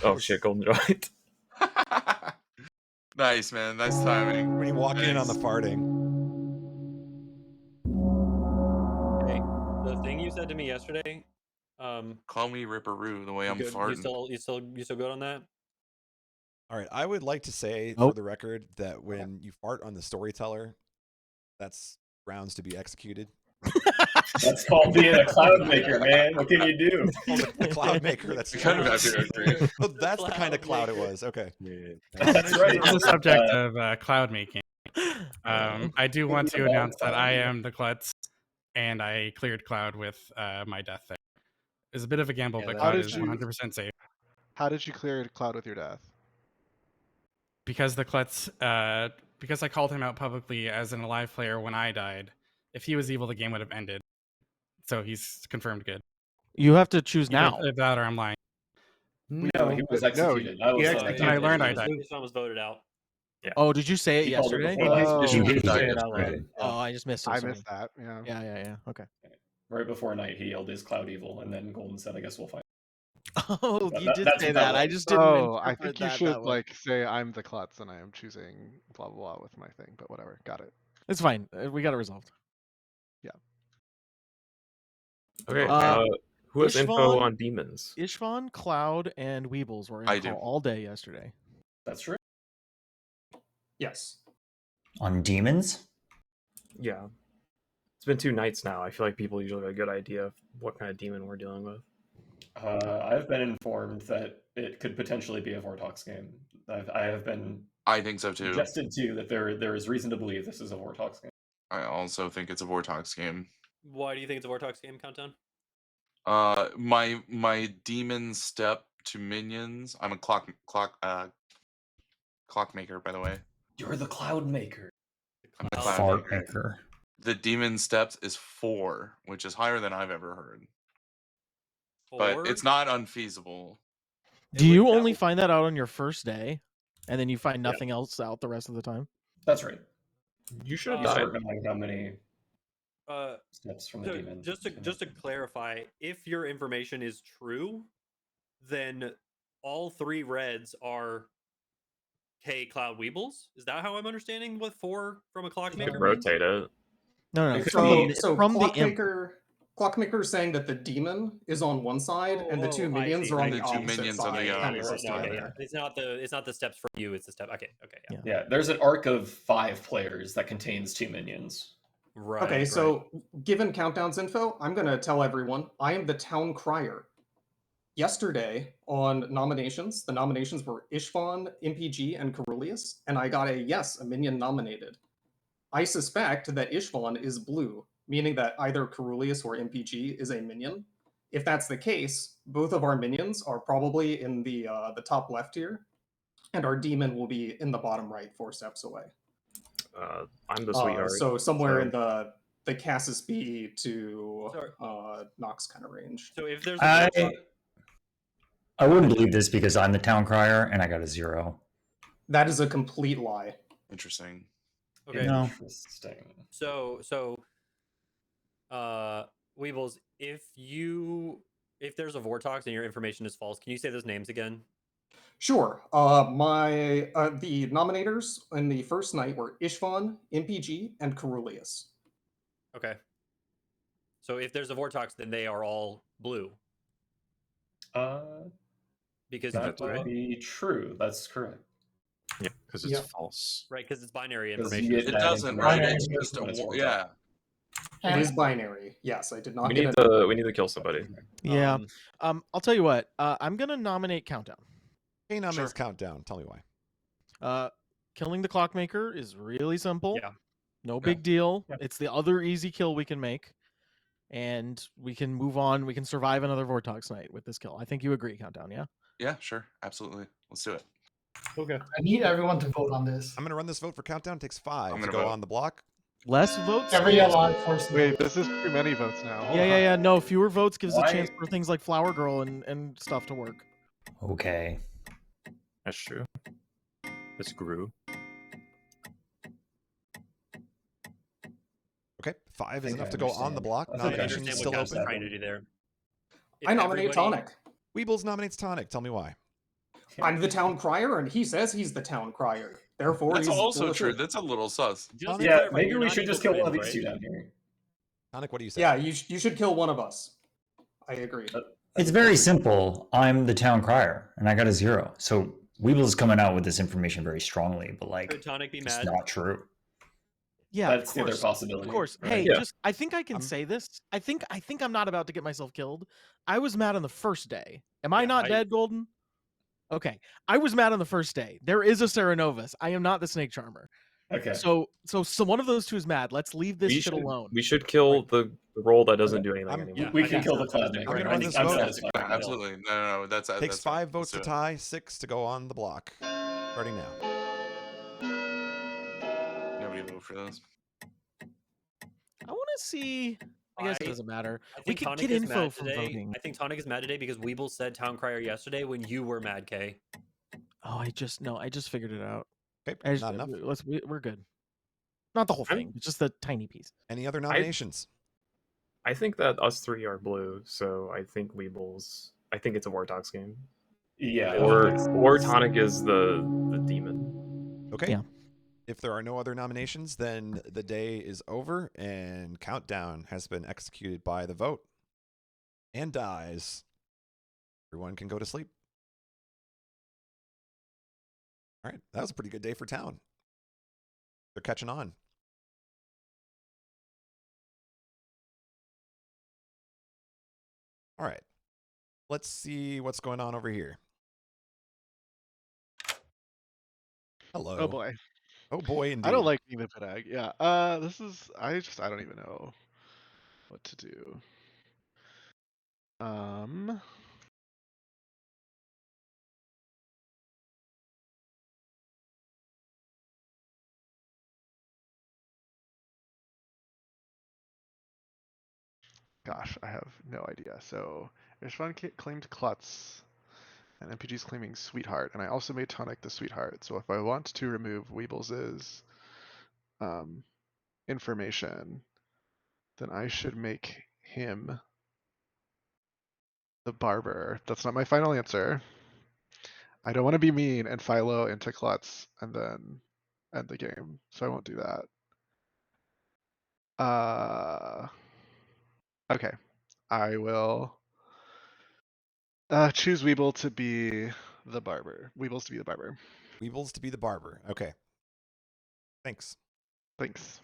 Oh shit, Golden Joint. Nice, man. Nice timing. When you walk in on the Nice. farting. Hey, the thing you said to me yesterday, Call me Ripperoo the way I'm good. farting. You still good on that? All right, I would like to say for Nope. the record that when you fart on the storyteller, that's grounds to be executed. That's called being a cloud maker, man. What can you do? Oh, the cloud maker. That's You kind of have to agree. Oh, that's the kind of Cloud cloud it maker. was. Okay. That's right. On the subject of cloud making, I do want to announce that I am the klutz, and I cleared cloud with my death there. It's a bit of a gamble, Yeah, but that- cloud How is did you- 100% safe How did you clear cloud with your death? because the klutz, because I called him out publicly as an alive player when I died. If he was evil, the game would have ended. So he's confirmed good. You have to choose Either now. that or I'm lying. No, he was No, executed. I was he not executed. I executed. learned I He was- died. This one was voted out. Oh, did you say it He called it yesterday? before. Oh, He did died say it out loud. yesterday. Oh, I just missed it. I sorry. missed that. Yeah. Yeah. Okay. Right before night, he yelled his cloud evil, and then Golden said, "I guess we'll find." Oh, That- you that- did that's say what that that. I was. just didn't. Oh, I interpret think you that should that way. like say I'm the klutz and I am choosing blah blah blah with my thing, but whatever. Got it. It's fine. We got it resolved. Okay. Uh, Who has info Ishvan- on demons? Ishvan, Cloud, and Weebles were in I call do. all day yesterday. That's true. Yes. On demons? Yeah. It's been 2 nights now. I feel like people usually have a good idea of what kind of demon we're dealing with. I've been informed that it could potentially be a Vortox game. I have been I think so too. suggested too that there is reason to believe this is a Vortox game. I also think it's a Vortox game. Why do you think it's a Vortox game, Countdown? My demon step to minions. I'm a clockmaker, by the way. You're the cloud maker. I'm the Cloud cloud Fart maker. maker. The demon steps is 4, which is higher than I've ever heard. But it's not unfeasible. Do you only find that out on your first day, and then you find nothing else out the rest of the time? That's right. You should have You died. start knowing how many steps from the So demon. just to clarify, if your information is true, then all 3 reds are K Cloud Weebles. Is that how I'm understanding what 4 from a You clockmaker could means? rotate it. No. It could From be- the, So from the imp. Clockmaker is saying that the demon is on one side and the 2 I minions see. are on And the the 2 opposite minions on side. the kind of opposite close side. together. It's not the steps for you. It's the step. Okay. Yeah. Yeah, there's an arc of 5 players that contains 2 minions. Right. Okay, so given Countdown's info, I'm going to tell everyone I am the town crier. Yesterday on nominations, the nominations were Ishvan, MPG, and Carulius, and I got a minion nominated. I suspect that Ishvan is blue, meaning that either Carulius or MPG is a minion. If that's the case, both of our minions are probably in the top left here, and our demon will be in the bottom right, 4 steps away. I'm the sweetheart. So somewhere in the Cassis B to Nox kind of range. So if there's I wouldn't believe this because I'm the town crier and I got a 0. That is a complete lie. Interesting. Okay. No. Interesting. So Weebles, if there's a Vortox and your information is false, can you say those names again? Sure. The nominators in the first night were Ishvan, MPG, and Carulius. Okay. So if there's a Vortox, then they are all blue. Because that might be true. That's correct. Yeah, because it's false. Right, because it's binary 'Cause information. you get It that doesn't, information right? It's when just it's a Vortox. yeah. It is binary. Yes, I did not We get need it. we need to kill somebody. Yeah. I'll tell you what. I'm gonna nominate Countdown. Hey, nominates Countdown. Tell me why. Killing the Clockmaker is really simple. Yeah. No big deal. Yeah. It's the other easy kill we can make, and we can move on. We can survive another Vortox night with this kill. I think you agree, Countdown. Yeah. Yeah, sure, absolutely. Let's do it. Okay. I need everyone to vote on this. I'm gonna run this vote for Countdown. It takes 5 I'm to gonna go vote. on the block. Less votes. Every ally first. Wait, this is too many votes now. Hold on. Yeah. No, fewer votes gives a Why- chance for things like Flower Girl and stuff to work. Okay. That's true. It's Gru. Okay, 5 is think enough I to go on the understand. block. I think I Nominations understand still what Cass is open. trying to do there. I nominate Tonic. Weebles nominates Tonic. Tell me why. I'm the town crier, and he says he's the town crier. Therefore, That's he's also bullshit. true. That's a little sus. Just to Yeah, clarify, maybe you're we not should equal just kill one of twins, these two right? down here. Tonic, what do you say? Yeah, you should kill one of us. I agree. It's very simple. I'm the town crier and I got a 0. So Weebles is coming out with this information very strongly, but like Could Tonic be it's mad? not true. Yeah, That's of the other course. possibility. Of course. right? Hey, Yeah. just I think I can say this. I think I'm not about to get myself killed. I was mad on the first day. Am I Yeah, not dead, Golden? Okay. I was mad on the first day. There is a Serenovus. I am not the Snake Charmer. Okay. So one of those two is mad. Let's leave this We shit should, alone. we should kill the role that doesn't do anything I'm- anymore. Yeah, we I can think kill so. the cloud I'm maker. gonna I run think this I'm vote. satisfied. Yeah, absolutely. No, that's Takes that's fine. 5 votes Let's to do it. tie, 6 to go on the block. Starting now. Nobody vote for this. I want to see. I guess it doesn't matter. I We think could Tonic get is info mad from today. voting. I think Tonic is mad today because Weeble said Town Crier yesterday when you were mad, Kay. Oh, I just figured it out. Okay, not enough. We're good. Not the whole thing, just the tiny piece. Any other nominations? I think that us three are blue, so I think Weebles. I think it's a Wartox game. Yeah. Or Tonic is the demon. Okay. Yeah. If there are no other nominations, then the day is over and Countdown has been executed by the vote and dies. Everyone can go to sleep. All right, that was a pretty good day for Town. They're catching on. All right, let's see what's going on over here. Hello. Oh boy. Oh boy, indeed. I don't like being the pit egg. Yeah. This is I don't even know what to do. Gosh, I have no idea. So Ishvan claimed Klutz, and MPG's claiming Sweetheart, and I also made Tonic the Sweetheart. So if I want to remove Weebles' information, then I should make him the barber. That's not my final answer. I don't want to be mean and Philo into Klutz and then end the game, so I won't do that. Okay. I will choose Weeble to be the barber. Weebles to be the barber. Weebles to be the barber. Okay. Thanks. Thanks.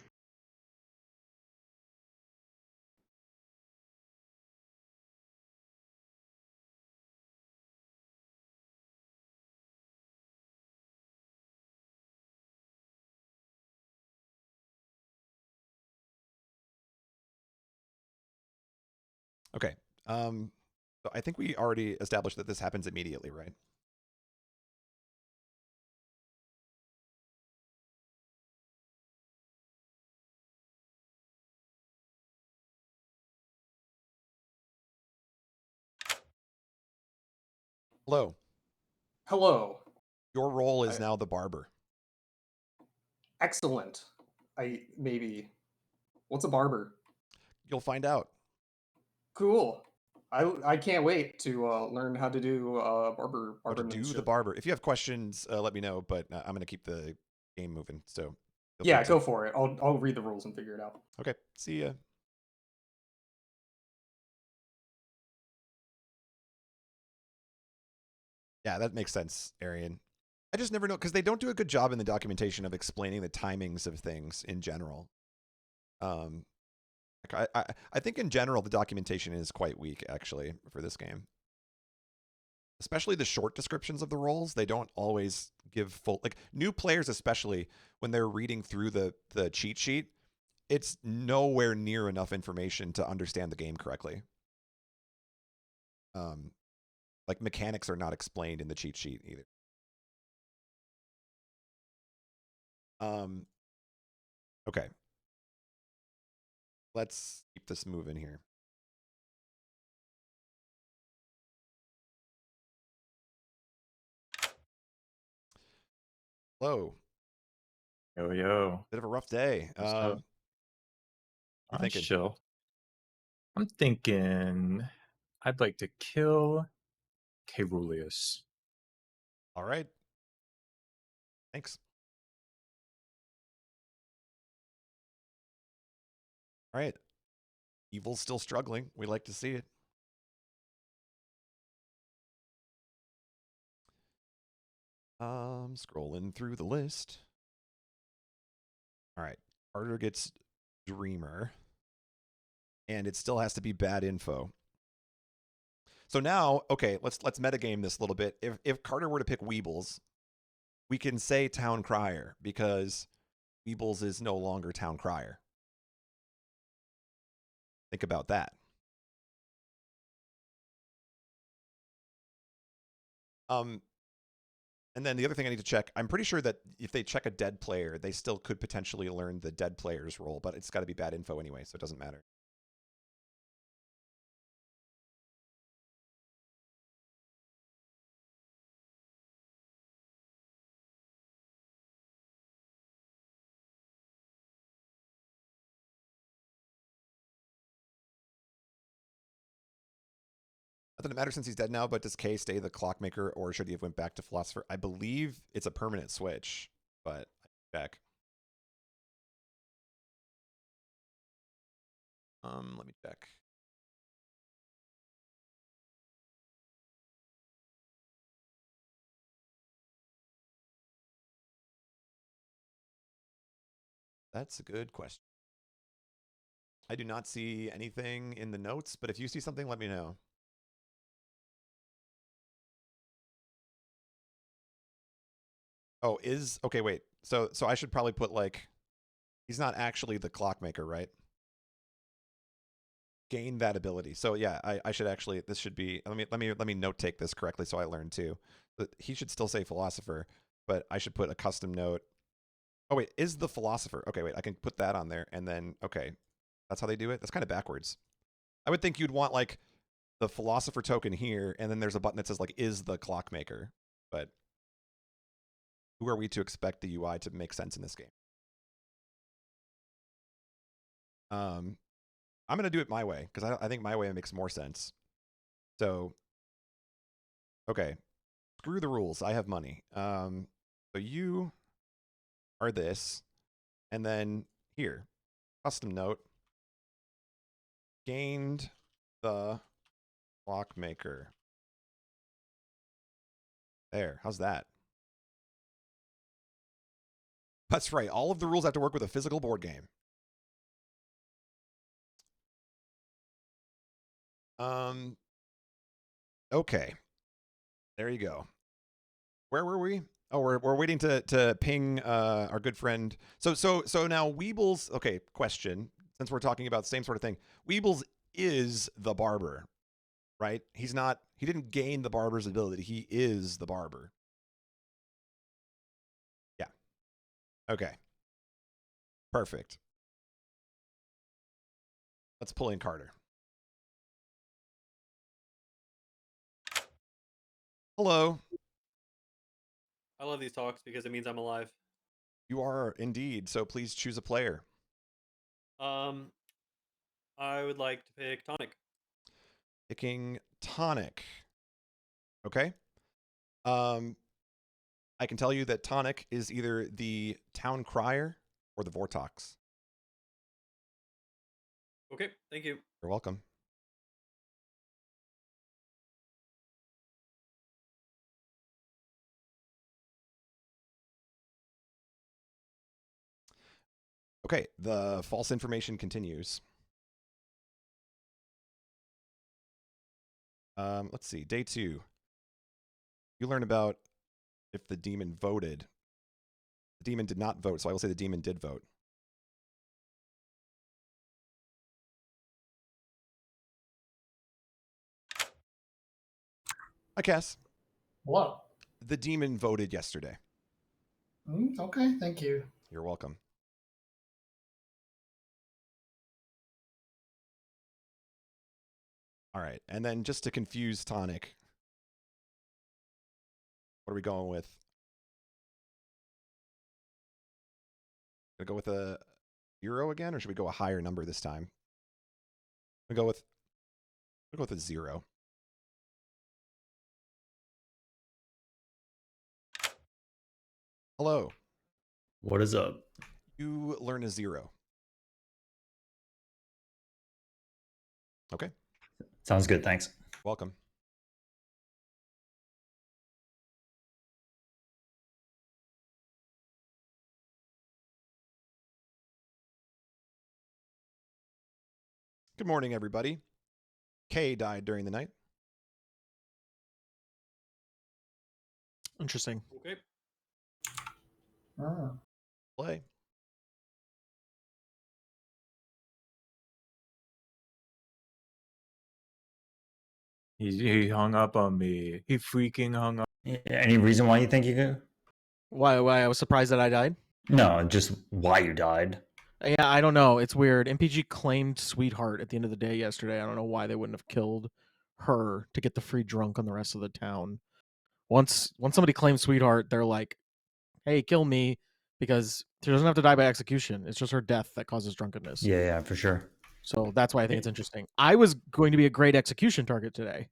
Okay. So I think we already established that this happens immediately, right? Hello. Hello. Your role is now the barber. Excellent. What's a barber? You'll find out. Cool. I can't wait to learn how to do How to do the barbermanship. barber. If you have questions, let me know. But I'm going to keep the game moving. So feel Yeah, free to- go for it. I'll read the rules and figure it out. Okay. See ya. Yeah, that makes sense, Arian. I just never know because they don't do a good job in the documentation of explaining the timings of things in general. Like I think in general the documentation is quite weak actually for this game. Especially the short descriptions of the roles, they don't always give full, like new players especially when they're reading through the cheat sheet, it's nowhere near enough information to understand the game correctly. Like mechanics are not explained in the cheat sheet either. Okay. Let's keep this moving here. Hello. Yo, yo. Bit of a rough day. What's up? You thinking? Chill. I'm thinking I'd like to kill Caeruleus. All right. Thanks. All right. Evil's still struggling. We like to see it. Scrolling through the list. All right. Carter gets Dreamer. And it still has to be bad info. So now, okay, let's metagame this a little bit. If Carter were to pick Weebles, we can say Town Crier because Weebles is no longer Town Crier. Think about that. And then the other thing I need to check, I'm pretty sure that if they check a dead player, they still could potentially learn the dead player's role, but it's got to be bad info anyway, so it doesn't matter. Not that it matters since he's dead now, but does K stay the clockmaker or should he have went back to philosopher? I believe it's a permanent switch, but check. Let me check. That's a good question. I do not see anything in the notes, but if you see something, let me know. Oh, okay, wait. So I should probably put like he's not actually the clockmaker, right? Gain that ability. So yeah, I should actually this should be let me note take this correctly so I learn too. But he should still say philosopher, but I should put a custom note. Oh wait, is the philosopher. Okay, wait, I can put that on there and then okay. That's how they do it? That's kind of backwards. I would think you'd want like the philosopher token here, and then there's a button that says like is the clockmaker. But who are we to expect the UI to make sense in this game? I'm gonna do it my way because I think my way makes more sense. So, okay, screw the rules. I have money. So you are this, and then here, custom note. Gained the clockmaker. There, how's that? That's right. All of the rules have to work with a physical board game. Okay. There you go. Where were we? Oh, we're waiting to ping our good friend. So now Weebles. Okay, question. Since we're talking about the same sort of thing, Weebles is the barber, right? He didn't gain the barber's ability. He is the barber. Yeah. Okay. Perfect. Let's pull in Carter. Hello. I love these talks because it means I'm alive. You are indeed. So please choose a player. I would like to pick Tonic. Picking Tonic. Okay. I can tell you that Tonic is either the Town Crier or the Vortox. Okay, thank you. You're welcome. Okay, the false information continues. Let's see. Day 2. You learn about if the demon voted. The demon did not vote, so I will say the demon did vote. Hi, Cass. What? The demon voted yesterday. Okay, thank you. You're welcome. All right, and then just to confuse Tonic, what are we going with? Gonna go with a 0 again, or should we go a higher number this time? We'll go with a 0. Hello. What is up? You learn a 0. Okay. Sounds good, thanks. Welcome. Good morning, everybody. Kay died during the night. Interesting. Okay. Play. He hung up on me. He freaking hung up. Any reason why you think you could? Why I was surprised that I died? No, just why you died. Yeah, I don't know. It's weird. MPG claimed Sweetheart at the end of the day yesterday. I don't know why they wouldn't have killed her to get the free drunk on the rest of the town. Once somebody claims Sweetheart, they're like, "Hey, kill me," because she doesn't have to die by execution. It's just her death that causes drunkenness. Yeah, for sure. So that's why I think it's interesting. I was going to be a great execution target today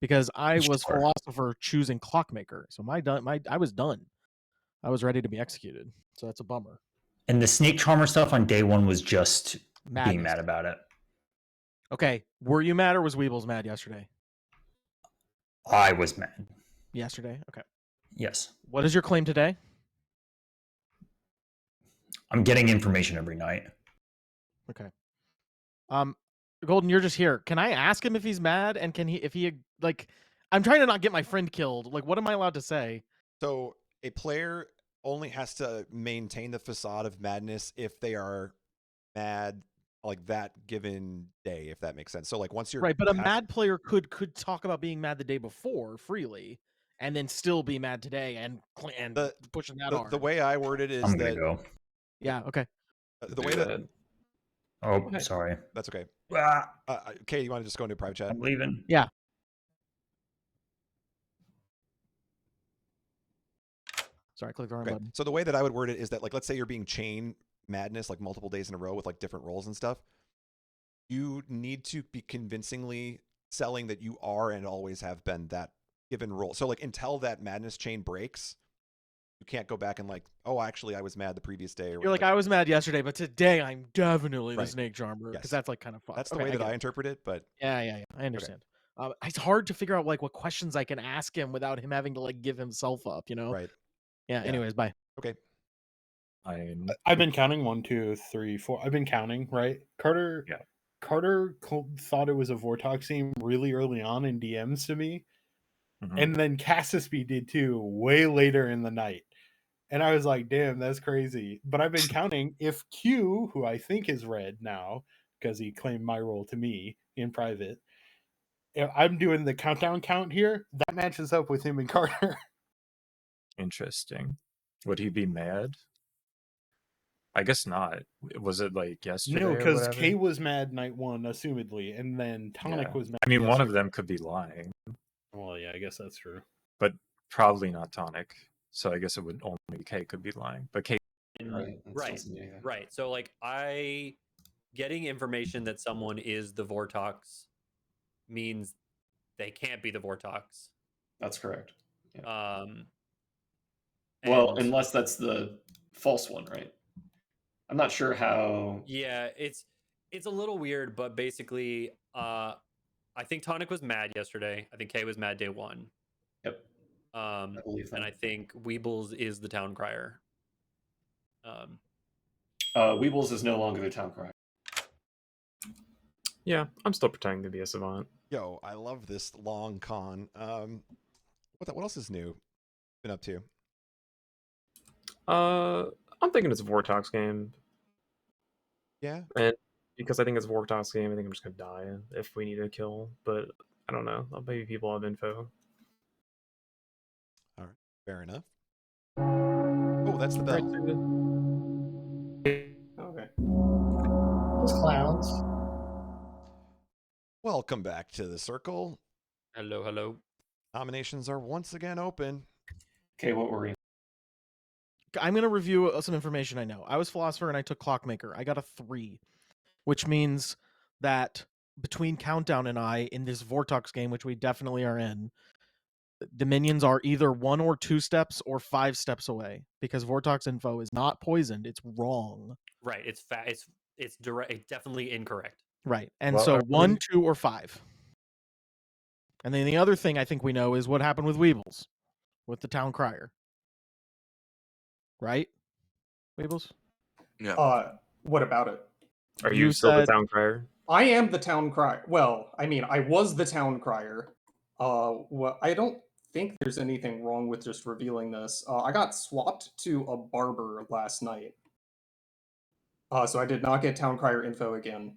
because I was Sure. philosopher choosing Clockmaker. So I was done. I was ready to be executed. So that's a bummer. And the snake charmer stuff on day 1 was just Madness. being mad about it. Okay, were you mad or was Weebles mad yesterday? I was mad. Yesterday? Okay. Yes. What is your claim today? I'm getting information every night. Okay. Golden, you're just here. Can I ask him if he's mad and I'm trying to not get my friend killed. Like, what am I allowed to say? So a player only has to maintain the facade of madness if they are mad like that given day, if that makes sense. So like once you're right, but a mad player could talk about being mad the day before freely and then still be mad today and pushing that hard. The way I word it is I'm gonna go. Yeah, okay. The way that Oh, sorry. That's okay. Ah, Kay, you want to just go into private chat? I'm leaving. Yeah. Sorry, I clicked the wrong button. So the way that I would word it is that, like, let's say you're being chain madness like multiple days in a row with like different roles and stuff. You need to be convincingly selling that you are and always have been that given role. So like until that madness chain breaks, you can't go back and like, oh, actually I was mad the previous day. Or you're like, I was mad yesterday, but today I'm definitely the Right. snake charmer because Yes. that's like kind of fun. That's the way that I interpret it, but yeah, I understand. It's hard to figure out like what questions I can ask him without him having to like give himself up, you know? Right. Yeah. Anyways, bye. Okay. I've been counting 1, 2, 3, 4. I've been counting, right? Carter thought it was a Vortox team really early on in DMs to me. And then Cassispy did too, way later in the night. And I was like, damn, that's crazy. But I've been counting if Q, who I think is red now, because he claimed my role to me in private. I'm doing the countdown count here. That matches up with him and Carter. Interesting. Would he be mad? I guess not. Was it like yesterday No, or because whatever? Kay was mad night one, assumedly, and then Tonic was mad. I mean, one of yesterday. them could be lying. Well, yeah, I guess that's true. But probably not Tonic. So I guess it would only Kay could be lying. But Kay. Right. So like getting information that someone is the Vortox means they can't be the Vortox. That's correct. Yeah. Well, unless that's the false one, right? I'm not sure how. Yeah, it's a little weird, but basically, I think Tonic was mad yesterday. I think Kay was mad day one. Yep. I believe that. And I think Weebles is the town crier. Weebles is no longer the town crier. Yeah, I'm still pretending to be a savant. Yo, I love this long con. What else is new? Been up to? I'm thinking it's a Vortox game. Yeah. And because I think it's a Vortox game, I think I'm just gonna die if we need a kill. But I don't know. Maybe people have info. All right, fair enough. Oh, that's the bell. Okay. Those clowns. Welcome back to the circle. Hello, hello. Nominations are once again open. Okay, what were we? I'm going to review some information I know. I was Philosopher and I took Clockmaker. I got a 3, which means that between Countdown and I in this Vortox game, which we definitely are in, the minions are either 1 or 2 steps or 5 steps away because Vortox info is not poisoned. It's wrong. Right. It's direct. Definitely incorrect. Right. And so 1, 2, or 5. And then the other thing I think we know is what happened with Weebles, with the town crier. Right? Weebles? Yeah. What about it? Are you still the town crier? I am the town crier. Well, I mean, I was the town crier. Well, I don't think there's anything wrong with just revealing this. I got swapped to a barber last night. So I did not get town crier info again.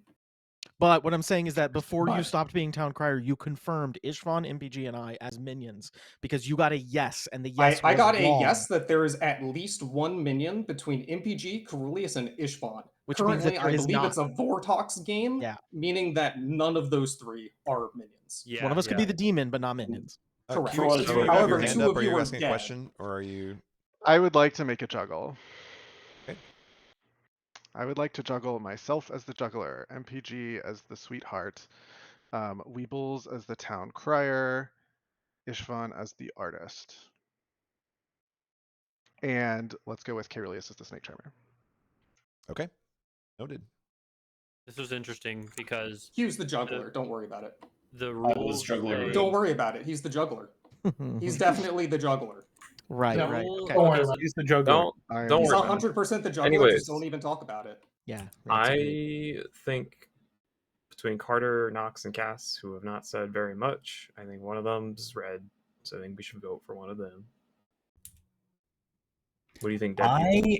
But what I'm saying is that before you stopped being town crier, you confirmed Ishvan, MPG, and I as minions because you got a yes, and the yes I got wrong. a yes that there is at least one minion between MPG, Carulius, and Ishvan. Which Currently, means that there I is believe not. it's a Vortox game, meaning that none of those 3 are minions. Yeah, one of us could be the demon, but not minions. Correct. Q, you have However, your hand 2 up. of Are you you are asking a dead. question, or are you? I would like to make a juggle. Okay. I would like to juggle myself as the juggler, MPG as the sweetheart, Weebles as the town crier, Ishvan as the artist. And let's go with Carulius as the snake charmer. Okay. Noted. This was interesting because Hugh's the juggler. Don't worry about it. The was rules. juggler. Don't worry about it. He's the juggler. He's definitely the juggler. Right, The right. rules- Okay. Don't worry about it. He's the juggler. Don't He's worry about it. 100% the juggler. Anyways. Just don't even talk about it. Yeah. I think between Carter, Knox, and Cass, who have not said very much, I think one of them's red. So I think we should vote for one of them. What do you think, Dead?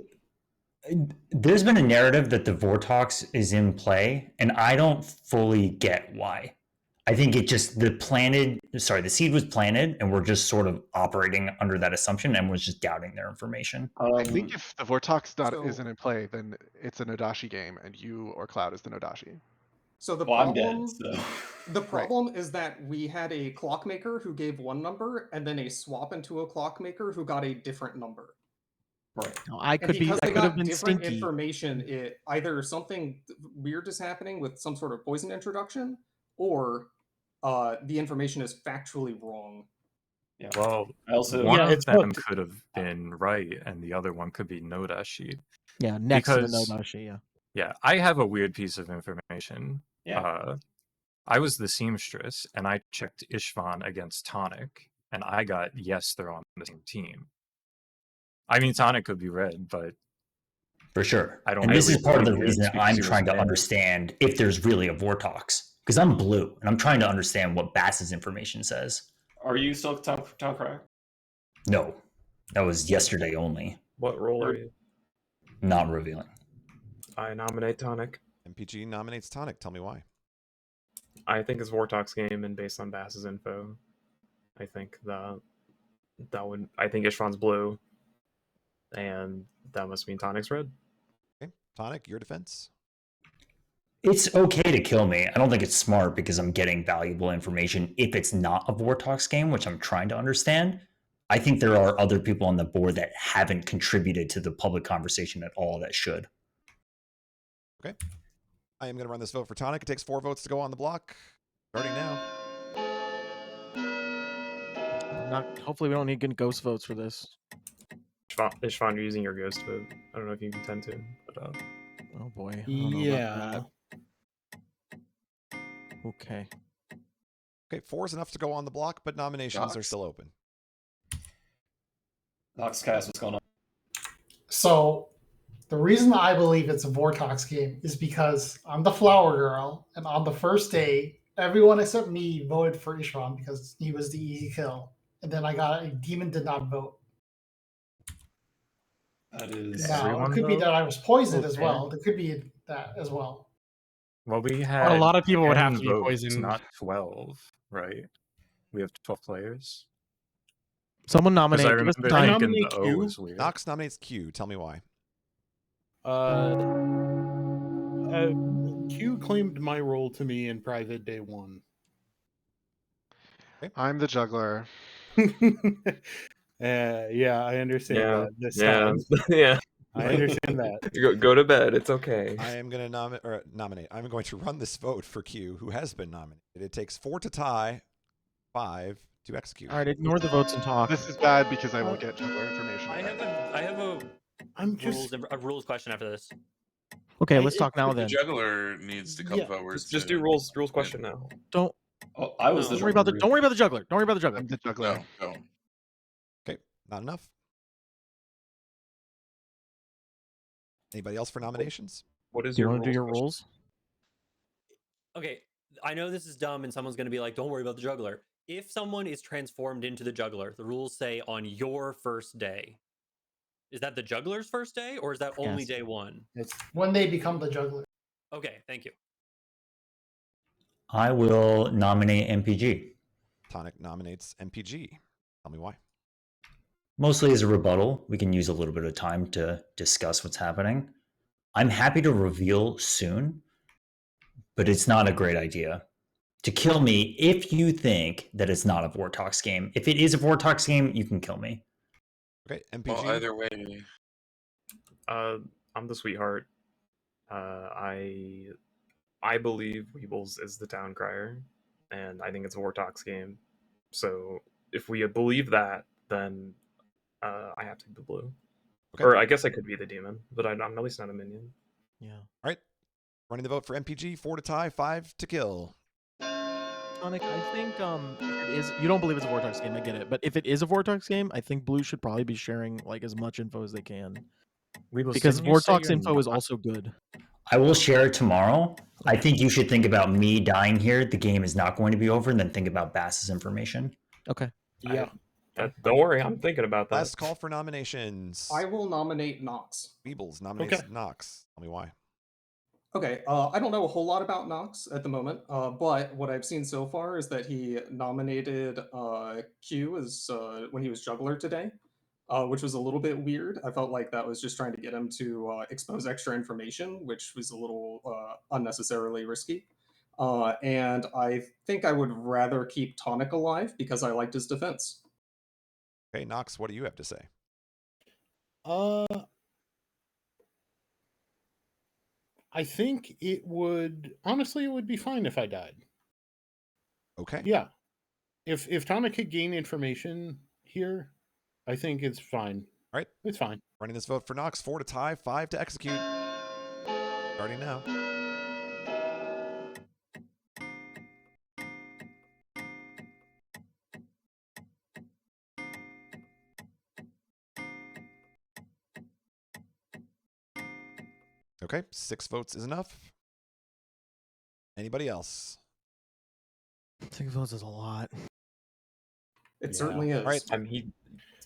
There's been a narrative that the Vortox is in play, and I don't fully get why. I think it just the seed was planted, and we're just sort of operating under that assumption, and was just doubting their information. I think if the Vortox isn't in play, then it's a Nodashi game, and you or Cloud is the Nodashi. So the I'm problem, dead, so. the problem is that we had a clockmaker who gave one number, and then a swap into a clockmaker who got a different number. Right. No, I And could be. because I they could have got been different stinky. information, it either something weird is happening with some sort of poison introduction, or the information is factually wrong. Yeah. Well, I also one of it's them both. could have been right, and the other one could be Nodashi. Yeah, next to the Because- Nodashi, yeah. Yeah, I have a weird piece of information. Yeah. I was the seamstress, and I checked Ishvan against Tonic, and I got yes, they're on the same team. I mean, Tonic could be red, but For sure. I don't And this really is part of the believe it reason because I'm he was trying to red. understand if there's really a Vortox. Because I'm blue, and I'm trying to understand what Bass's information says. Are you still town crier? No, that was yesterday only. What role are you? Not revealing. I nominate Tonic. MPG nominates Tonic. Tell me why. I think it's Vortox game, and based on Bass's info, I think that would. I think Ishvan's blue, and that must mean Tonic's red. Okay, Tonic, your defense. It's okay to kill me. I don't think it's smart because I'm getting valuable information if it's not a Vortox game, which I'm trying to understand. I think there are other people on the board that haven't contributed to the public conversation at all that should. Okay. I am going to run this vote for Tonic. It takes 4 votes to go on the block. Starting now. Hopefully we don't need good ghost votes for this. Ishvan, you're using your ghost vote. I don't know if you intend to, but oh boy. I don't know about that. Okay. Okay, 4 is enough to go on the block, but nominations are still open. Nox, Cass, what's going on? So the reason I believe it's a Vortox game is because I'm the flower girl, and on the first day, everyone except me voted for Ishvan because he was the easy kill. And then I got a demon did not vote. That is now, it could be that I was poisoned as well. There could be that as well. Well, we had a lot of people would have 10 to be votes, poisoned. not 12, right? We have 12 players. Someone 'Cause nominate. I Give us remember time. thinking nominate the O Q? was weird. Nox nominates Q. Tell me why. Q claimed my role to me in private day 1. I'm the juggler. Yeah, I understand yeah, that. This yeah, time. yeah. I understand that. Go to bed. It's okay. I am going to nominate. I'm going to run this vote for Q, who has been nominated. It takes 4 to tie, 5 to execute. All right, ignore the votes and talk. This is bad because I won't get juggler information. I have a rules question after this. Okay, let's talk now The then. juggler needs to come forward. Just do rules question now. Don't. Oh, I was the Don't worry about the. Don't worry about the juggler. Don't worry about the juggler. I'm the juggler. No. Okay, not enough. Anybody else for nominations? What is Do you your want to do your question? rules? Okay, I know this is dumb and someone's going to be like, don't worry about the juggler. If someone is transformed into the juggler, the rules say on your first day. Is that the juggler's first day or is that only day 1? It's when they become the juggler. Okay, thank you. I will nominate MPG. Tonic nominates MPG. Tell me why. Mostly as a rebuttal. We can use a little bit of time to discuss what's happening. I'm happy to reveal soon, but it's not a great idea to kill me if you think that it's not a Vortox game. If it is a Vortox game, you can kill me. Okay, MPG. Well, either way. I'm the sweetheart. I believe Weebles is the town crier, and I think it's a Vortox game. So if we believe that, then I have to be the blue. Okay. Or I guess I could be the demon, but I'm at least not a minion. Yeah. All right. Running the vote for MPG. 4 to tie, 5 to kill. Tonic, I think if it is. You don't believe it's a Vortox game. I get it, but if it is a Vortox game, I think Blue should probably be sharing like as much info as they can. Weebles, Because didn't you say Vortox you're info is not- also good. I will share it tomorrow. I think you should think about me dying here. The game is not going to be over, and then think about Bass's information. Okay. Yeah. Don't worry, I'm thinking about that. Last call for nominations. I will nominate Nox. Weebles nominates Okay. Nox. Tell me why. Okay, I don't know a whole lot about Nox at the moment, but what I've seen so far is that he nominated Q as when he was juggler today, which was a little bit weird. I felt like that was just trying to get him to expose extra information, which was a little unnecessarily risky. And I think I would rather keep Tonic alive because I liked his defense. Okay, Nox, what do you have to say? I think it would honestly it would be fine if I died. Okay. Yeah. If Tonic could gain information here, I think it's fine. All right. It's fine. Running this vote for Nox. 4 to tie, 5 to execute. Starting now. Okay, 6 votes is enough. Anybody else? 6 votes is a lot. It certainly is. All right. No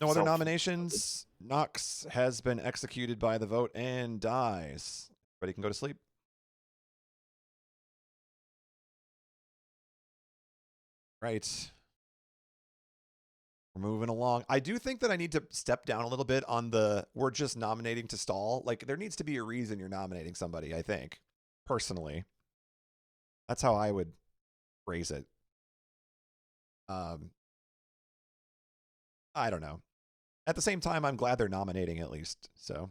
other self- nominations. Nox has been executed by the vote and dies. Everybody can go to sleep. Right. We're moving along. I do think that I need to step down a little bit on the we're just nominating to stall. Like, there needs to be a reason you're nominating somebody, I think. Personally. That's how I would phrase it. I don't know. At the same time, I'm glad they're nominating at least. So.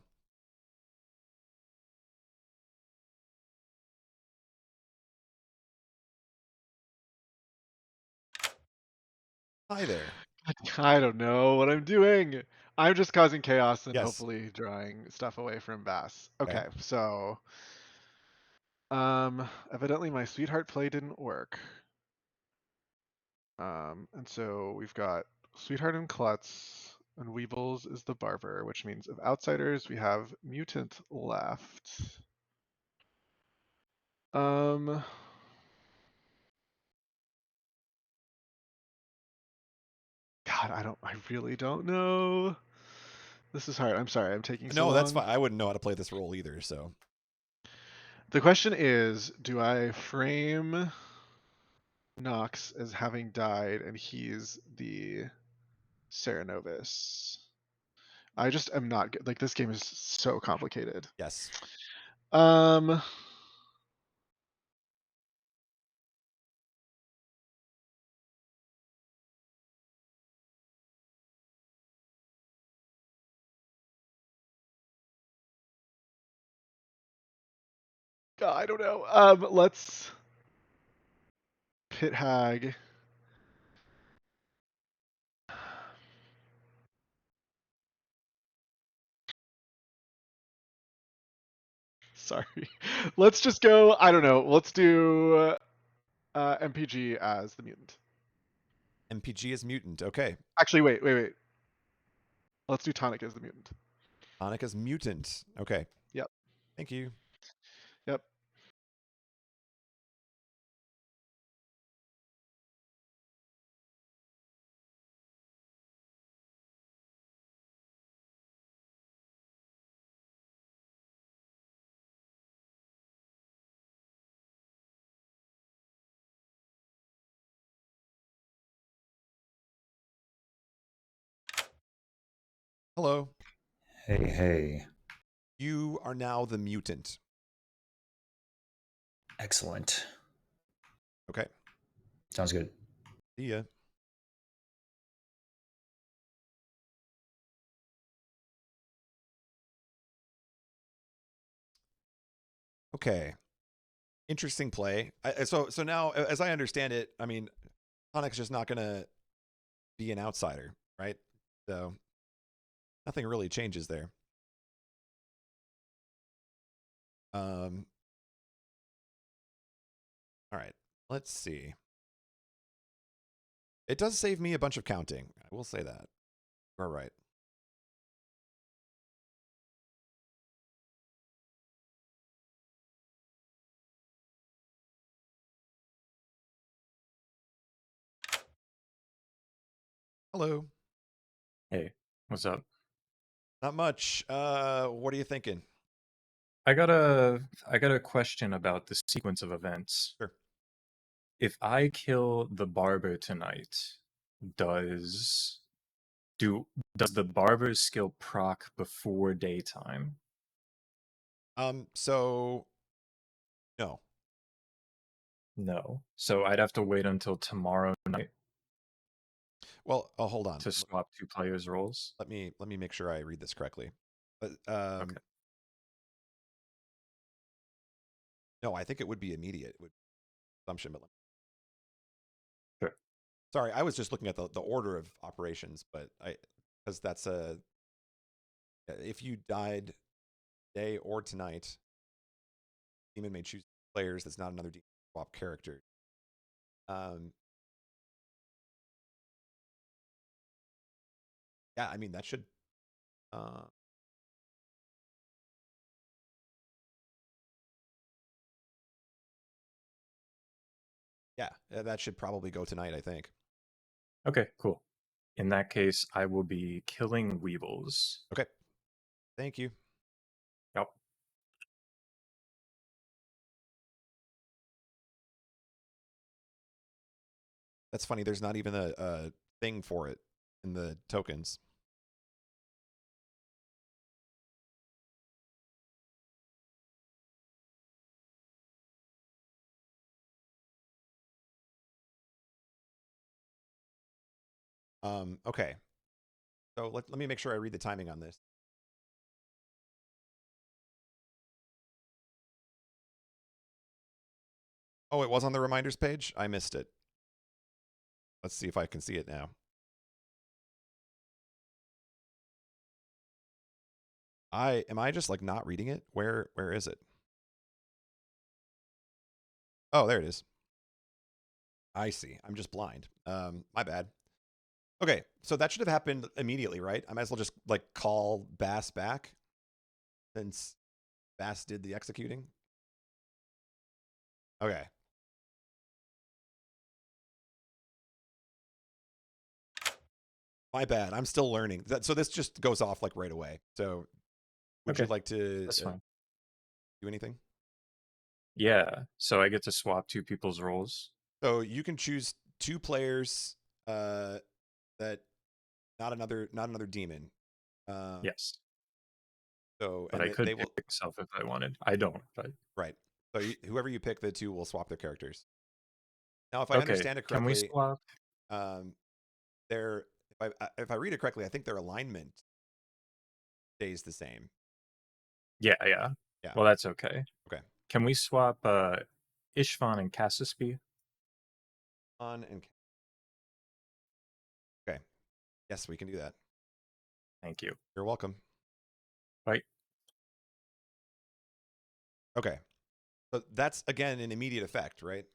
Hi there. I don't know what I'm doing. I'm just causing chaos and Yes. hopefully drawing stuff away from Bass. Okay. Okay, so evidently my sweetheart play didn't work. And so we've got Sweetheart and Klutz, and Weebles is the barber, which means of outsiders we have Mutant left. God, I really don't know. This is hard. I'm sorry, I'm taking so long. No, that's fine. I wouldn't know how to play this role either, so. The question is, do I frame Nox as having died and he's the Ceranovis? I just am not good. Like, this game is so complicated. Yes. I don't know. Let's Pit Hag. Sorry. Let's just go. I don't know. Let's do MPG as the mutant. MPG is mutant. Okay. Actually, wait. Let's do Tonic as the mutant. Tonic is mutant. Okay. Yep. Thank you. Yep. Hello. Hey. You are now the mutant. Excellent. Okay. Sounds good. See ya. Okay. Interesting play. So now, as I understand it, I mean, Tonic's just not going to be an outsider, right? So nothing really changes there. All right. Let's see. It does save me a bunch of counting. I will say that. All right. Hello. Hey, what's up? Not much. What are you thinking? I got a question about the sequence of events. Sure. If I kill the barber tonight, does the barber's skill proc before daytime? So no. No. So I'd have to wait until tomorrow night. Well, hold on. To swap two players' roles. Let me make sure I read this correctly. Okay. No, I think it would be immediate. Would assumption, but sure. Sorry, I was just looking at the order of operations, but because that's if you died today or tonight, demon may choose players that's not another demon swap character. Yeah, I mean that should. Yeah, that should probably go tonight, I think. Okay, cool. In that case, I will be killing Weebles. Okay. Thank you. Yep. That's funny. There's not even a thing for it in the tokens. Okay. So let me make sure I read the timing on this. Oh, it was on the reminders page? I missed it. Let's see if I can see it now. Am I just like not reading it? Where is it? Oh, there it is. I see. I'm just blind. My bad. Okay, so that should have happened immediately, right? I might as well just like call Bass back since Bass did the executing. Okay. My bad. I'm still learning. So this just goes off like right away. So would you Okay, like to that's fine. do anything? Yeah, so I get to swap two people's roles. So you can choose two players that not another demon. Yes, So but and I could they will pick myself if I wanted. I don't, but right. So whoever you pick, the two will swap their characters. Now, if I okay. understand it Can we correctly, swap? if I read it correctly, I think their alignment stays the same. Yeah. Yeah. Well, that's okay. Okay. Can we swap Ishvan and Cassispy? On and okay. Yes, we can do that. Thank you. You're welcome. Right. Okay. So that's again an immediate effect, right?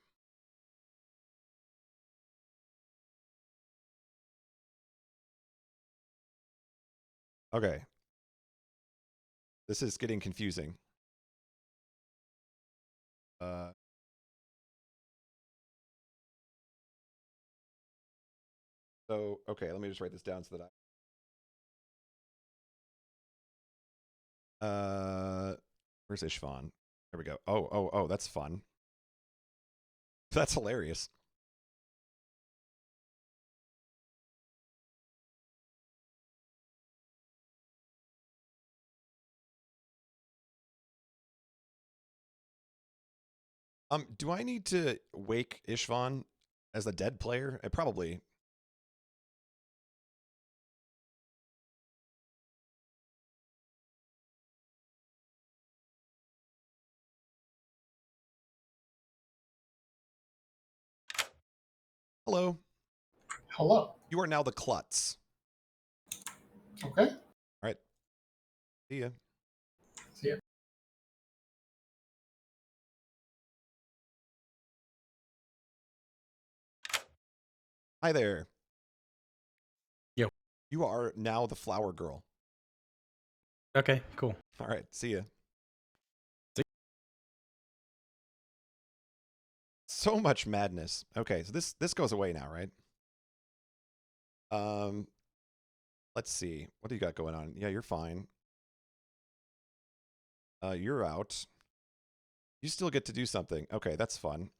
Okay. This is getting confusing. So okay, let me just write this down so that where's Ishvan? There we go. Oh, that's fun. That's hilarious. Do I need to wake Ishvan as a dead player? I probably. Hello. Hello. You are now the klutz. Okay. All right. See ya. See ya. Hi there. Yo. You are now the flower girl. Okay, cool. All right. See ya. So much madness. Okay, so this goes away now, right? Let's see. What do you got going on? Yeah, you're fine. You're out. You still get to do something. Okay, that's fun.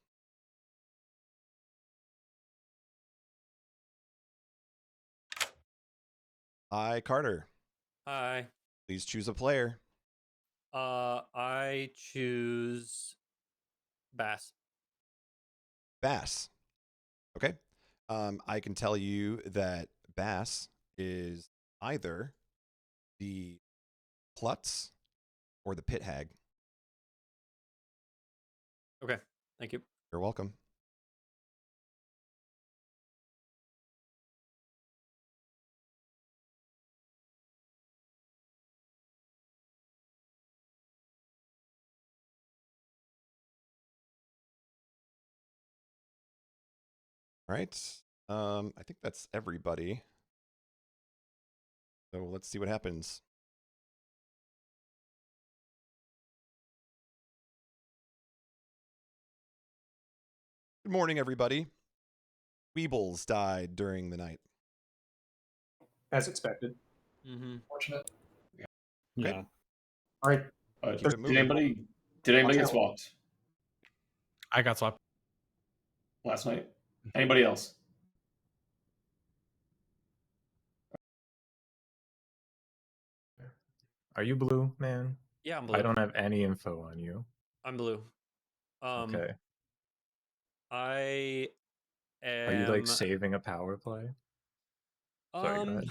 Hi, Carter. Hi. Please choose a player. I choose Bass. Bass. Okay. I can tell you that Bass is either the klutz or the pit hag. Okay, thank you. You're welcome. All right. I think that's everybody. So let's see what happens. Good morning, everybody. Weebles died during the night. As expected. Mm-hmm. Fortunate. Okay. Yeah. All right. Keep it Did moving. anybody Watch get out. swapped I got swapped. last night? Anybody else? Are you blue, man? Yeah, I'm blue. I don't have any info on you. I'm blue. Okay. I am. Are you like saving a power play? Sorry, go ahead.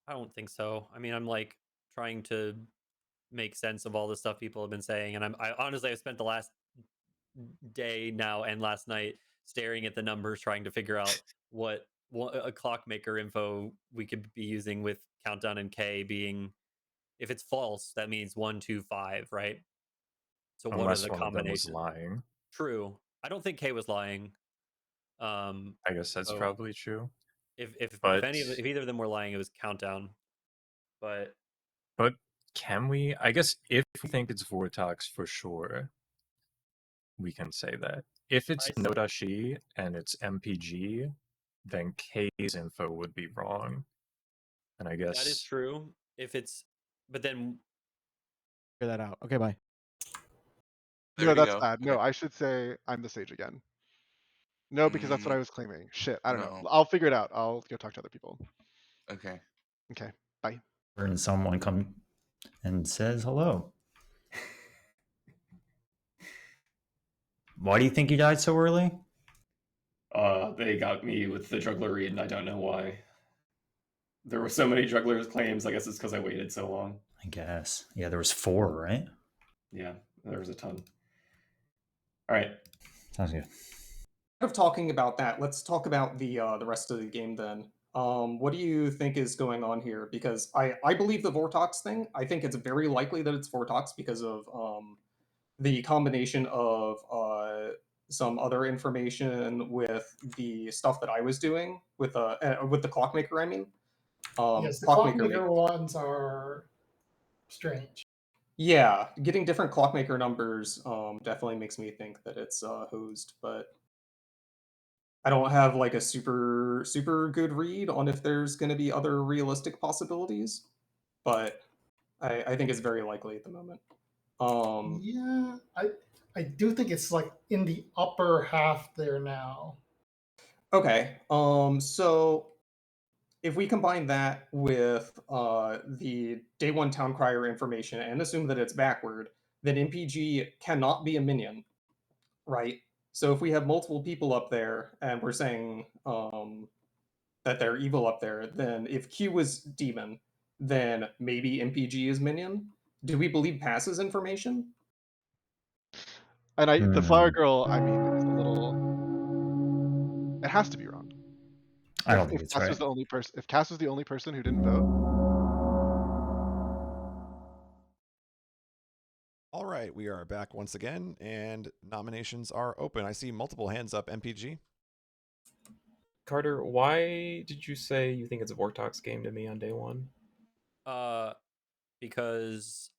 I don't think so. I mean, I'm like trying to make sense of all the stuff people have been saying, and I honestly I've spent the last day now and last night staring at the numbers, trying to figure out what a clockmaker info we could be using with countdown and K being. If it's false, that means 1, 2, 5, right? So what are Unless the one of them was combinations? lying. True. I don't think K was lying. I guess that's so probably true. if But if either of them were lying, it was countdown. But can we? I guess if we think it's Vortox for sure, we can say that. If it's Nodashi and it's MPG, then K's info would be wrong. And I guess that is true. If it's, but then figure that out. Okay, bye. No, that's bad. No, I should say I'm the sage again. No, because that's what I was claiming. Shit, I don't know. I'll figure it out. I'll go talk to other people. Okay. Okay, bye. And someone come and says hello. Why do you think you died so early? They got me with the juggler read, and I don't know why. There were so many jugglers claims. I guess it's because I waited so long. I guess. Yeah, there was 4, right? Yeah, there was a ton. All right. Sounds good. Instead of talking about that, let's talk about the rest of the game then. What do you think is going on here? Because I believe the Vortox thing. I think it's very likely that it's Vortox because of the combination of some other information with the stuff that I was doing with the clockmaker. I mean, yes, the clockmaker ones are strange. Yeah, getting different clockmaker numbers definitely makes me think that it's hosed, but I don't have like a super good read on if there's going to be other realistic possibilities, but I think it's very likely at the moment. Yeah, I do think it's like in the upper half there now. Okay, so if we combine that with the day one town crier information and assume that it's backward, then MPG cannot be a minion, right? So if we have multiple people up there and we're saying that they're evil up there, then if Q was demon, then maybe MPG is minion. Do we believe passes information? And the flower girl, I mean, is a little. It has to be wrong. I don't think it's Cass right. was the only person. If Cass was the only person who didn't vote. All right, we are back once again, and nominations are open. I see multiple hands up. MPG. Carter, why did you say you think it's a Vortox game to me on day one? Because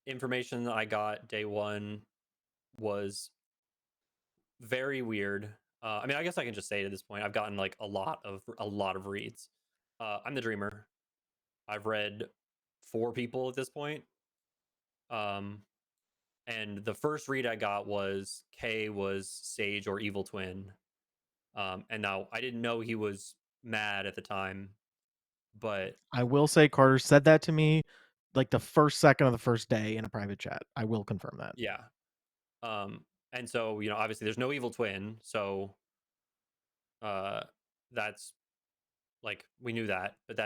information that I got day one was very weird. I mean, I guess I can just say it at this point. I've gotten like a lot of reads. I'm the dreamer. I've read 4 people at this point. And the first read I got was K was Sage or Evil Twin. And now I didn't know he was mad at the time, but I will say Carter said that to me like the first second of the first day in a private chat. I will confirm that. Yeah. And so, you know, obviously there's no Evil Twin, so that's like we knew that, but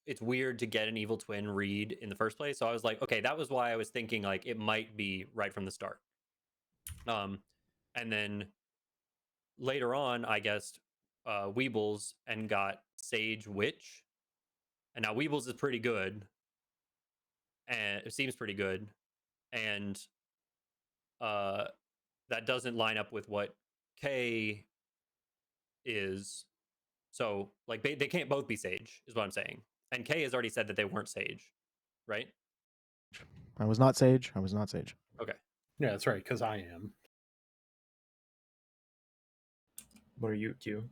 it's weird to get an Evil Twin read in the first place. So I was like, okay, that was why I was thinking like it might be right from the start. And then later on, I guessed Weebles and got Sage Witch. And now Weebles is pretty good. And it seems pretty good. And that doesn't line up with what K is. So like they can't both be Sage, is what I'm saying. And K has already said that they weren't Sage, right? I was not Sage. I was not Sage. Okay. Yeah, that's right, because I am. What are you, Q?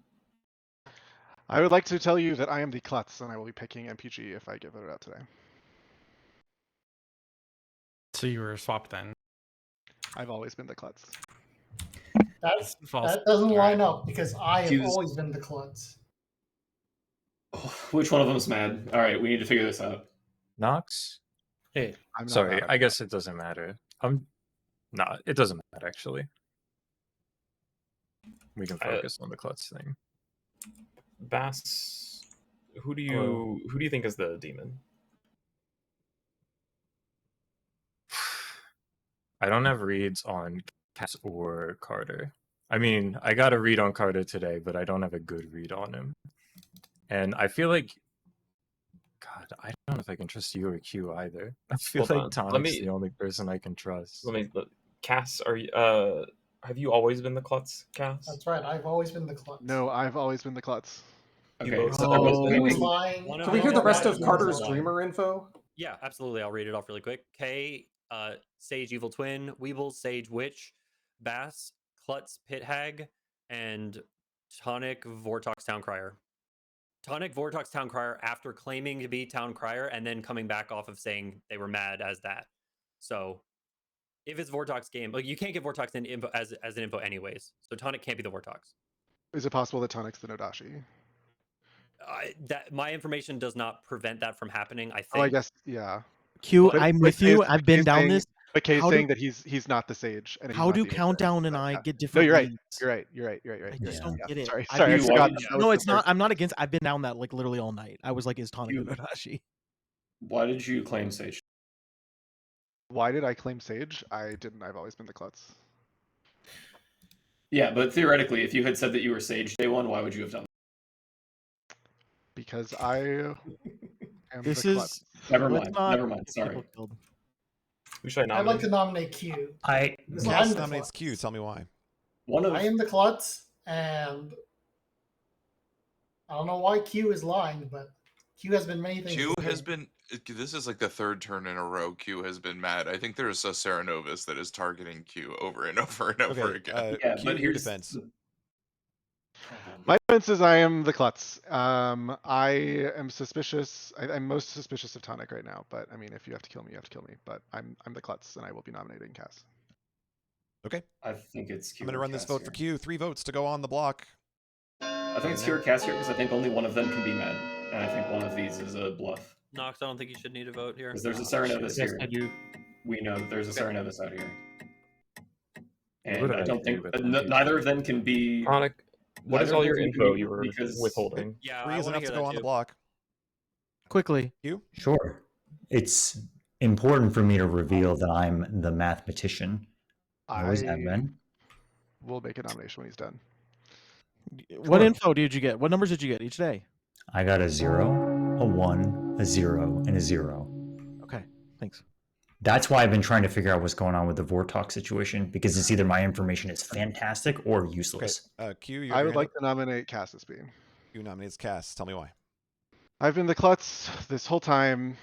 I would like to tell you that I am the klutz, and I will be picking MPG if I get voted out today. So you were swapped then? I've always been the klutz. That doesn't line up because I have always been the klutz. Oh, which one of them's mad? All right, we need to figure this out. Nox, Hey, I'm not Sorry, mad. I guess it doesn't matter. It doesn't matter actually. We can focus on the klutz thing. Bass, who do Hello. you think is the demon? I don't have reads on Cass or Carter. I mean, I got a read on Carter today, but I don't have a good read on him. And I feel like, God, I don't know if I can trust you or Q either. I feel Hold like on. Tonic's the only person I can trust. Let me look. Cass, are you? Have you always been the klutz, Cass? That's right. I've always been the klutz. No, I've always been the klutz. You Okay, both so said I was that. Q is thinking. lying. One Can of we them hear the is rest lying, of one of them Carter's is lying. dreamer info? Yeah, absolutely. I'll read it off really quick. K, Sage Evil Twin, Weeble, Sage Witch, Bass, Klutz Pit Hag, and Tonic Vortox Town Crier. Tonic Vortox Town Crier after claiming to be Town Crier and then coming back off of saying they were mad as that. So if it's Vortox game, like you can't get Vortox in info as an info anyways. So Tonic can't be the Vortox. Is it possible that Tonic's the Nodashi? That my information does not prevent that from happening. I think. Oh, I guess yeah. Q, But- I'm but with Kay's- you. but I've been Kay's down saying- this. But Kay's How do- saying that he's not the Sage, and he's How not do the Emperor. Countdown and So, I yeah. get No, different you're right. leads? You're right. You're right. You're right. You're right. I just don't get it. Sorry, I sorry. I just- forgot. Why did that was No, the it's not. first- I'm not against. I've been down that like literally all night. I was like, is Tonic You- the Nodashi? Why did you claim Sage? Why did I claim Sage? I didn't. I've always been the klutz. Yeah, but theoretically, if you had said that you were Sage day one, why would you have done Because I am This the is. klutz. Never let's mind. not Never mind. get Sorry. people killed. Who should I I'd like nominate? to nominate Q. I Because I'm Cass the nominates klutz. Q. Tell me why. One of I am the klutz, and I don't know why Q is lying, but Q has been many things. Q this has game. been. This is like the third turn in a row. Q has been mad. I think there's a Serenovus that is targeting Q over and over and over Okay, again. Yeah, Q, but your here's defense. My defense is I am the klutz. I am suspicious. I'm most suspicious of Tonic right now. But I mean, if you have to kill me, you have to kill me. But I'm the klutz, and I will be nominating Cass. Okay, I think it's Q. I'm gonna or run this Cass vote for here. Q. 3 votes to go on the block. I think it's Q or Cass here because I think only one of them can be mad, and I think one of these is a bluff. Nox, I don't think you should need a vote here. Because there's a Serenovus Yes, here. I do. We know that there's a Serenovus out here. And What I did I don't do think with neither of them can be. Tonic, what is neither all of your them can info be you were because withholding? Yeah, 3 I is want to enough hear to go that on the too. block. Quickly. Q. Sure. It's important for me to reveal that I'm the mathematician. I always have been. Will make a nomination when he's done. What Sure. info did you get? What numbers did you get each day? I got a 0, a 1, a 0, and a 0. Okay, thanks. That's why I've been trying to figure out what's going on with the Vortox situation because it's either my information is fantastic or Okay, useless. Q. Your I hand would like up. to nominate Cass as being. Q nominates Cass. Tell me why. I've been the klutz this whole time.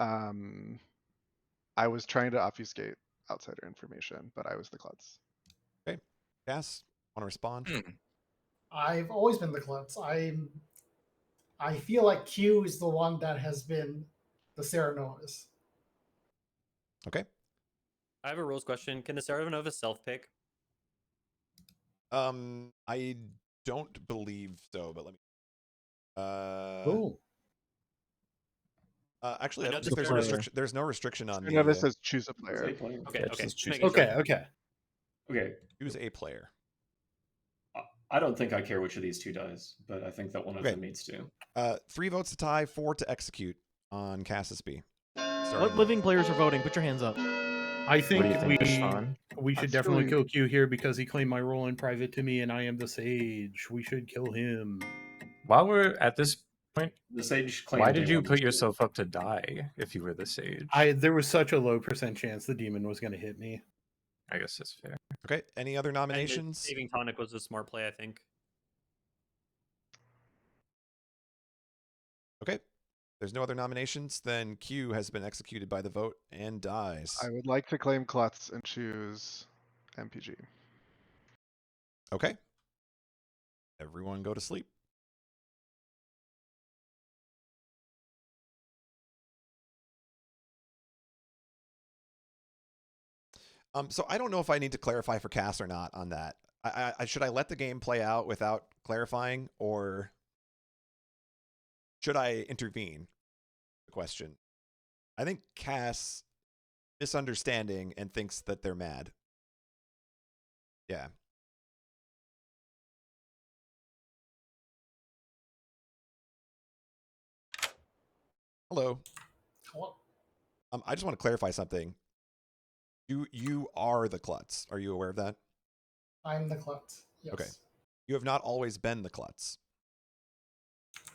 I was trying to obfuscate outsider information, but I was the klutz. Okay, Cass, want to respond? I've always been the klutz. I feel like Q is the one that has been the Serenovus. Okay. I have a rules question. Can the Serenova self-pick? I don't believe so, but let me. Cool. Actually, I I know don't the think there's a player. restriction. There's no restriction on Serenova the. says choose a player. Say player. Okay, Yeah, okay. just just choose making sure. Okay, okay. Okay. Choose a player. I don't think I care which of these two dies, but I think that one of Okay. them needs to. 3 votes to tie, 4 to execute on Cassius B. What living players are voting? Put your hands up. I think, What do you think, Ishvan? we should That's definitely really- kill Q here because he claimed my role in private to me and I am the sage. We should kill him. While we're at this point, The Sage claimed why day did you one put was yourself up to die if you were the sage? There was such a low % chance the demon was going to hit me. I guess that's fair. Okay. Any other And the nominations? saving Tonic was a smart play, I think. Okay. There's no other nominations. Then Q has been executed by the vote and dies. I would like to claim klutz and choose MPG. Okay. Everyone go to sleep. So I don't know if I need to clarify for Cass or not on that. Should I let the game play out without clarifying, or should I intervene? The question. I think Cass misunderstanding and thinks that they're mad. Yeah. Hello. Hello. I just want to clarify something. You are the klutz. Are you aware of that? I'm the klutz. Yes. Okay. You have not always been the klutz.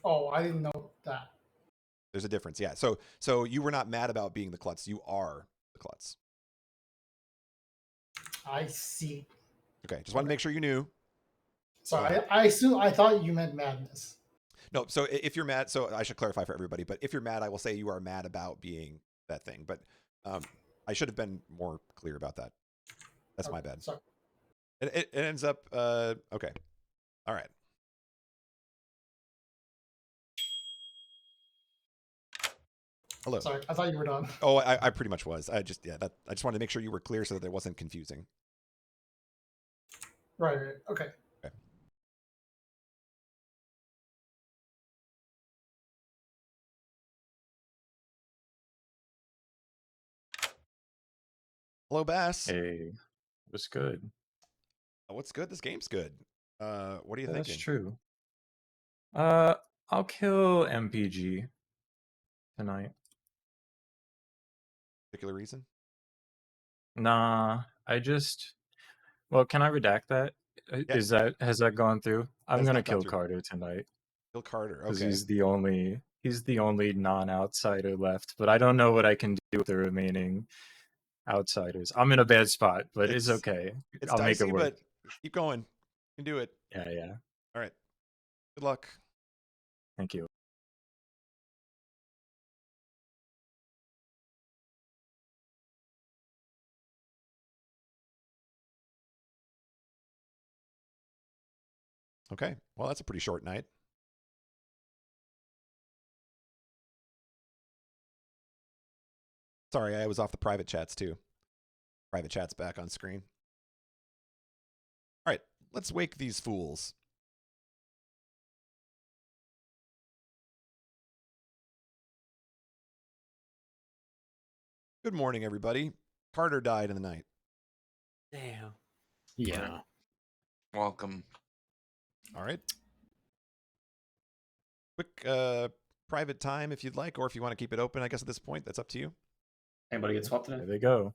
Oh, I didn't know that. There's a difference. Yeah. So you were not mad about being the klutz. You are the klutz. I see. Okay. Just wanted to make sure you knew. Sorry, I thought you meant madness. No, so if you're mad, so I should clarify for everybody, but if you're mad, I will say you are mad about being that thing. But I should have been more clear about that. That's my bad. Sorry. It ends up, okay. All right. Hello. Sorry, I thought you were done. Oh, I pretty much was. I just wanted to make sure you were clear so that it wasn't confusing. Right. Okay. Okay. Hello, Bass. Hey, what's good? What's good? This game's good. What are you thinking? That's true. I'll kill MPG tonight. Particular reason? Nah, well, can I redact that? Yeah. Has that gone through? I'm Has gonna not gone kill through. Carter tonight. Kill Carter. Because Okay. he's the only non-outsider left, but I don't know what I can do with the remaining outsiders. I'm in a bad spot, but it's okay. It's I'll dicey, make it work. but keep going. You can do it. Yeah. All right. Good luck. Thank you. Okay. Well, that's a pretty short night. Sorry, I was off the private chats too. Private chat's back on screen. All right, let's wake these fools. Good morning, everybody. Carter died in the night. Damn. Yeah. Welcome. All right. Quick private time if you'd like, or if you want to keep it open, I guess at this point, that's up to you. Anybody get swapped today? There they go.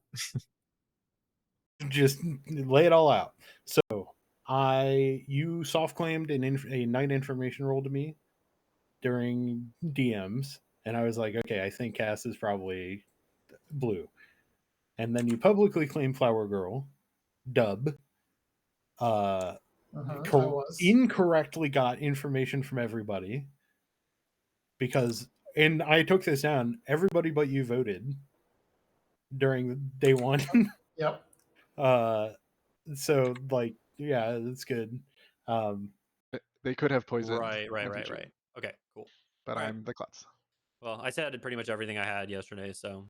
Just lay it all out. So you soft claimed a night information role to me during DMs, and I was like, okay, I think Cass is probably blue. And then you publicly claimed Flower Girl, Dub. I was. Incorrectly got information from everybody and I took this down. Everybody but you voted during day one. Yep. So like, yeah, that's good. They could have poisoned. Right. MPG, Okay, cool. But All right. I'm the klutz. Well, I said I did pretty much everything I had yesterday, so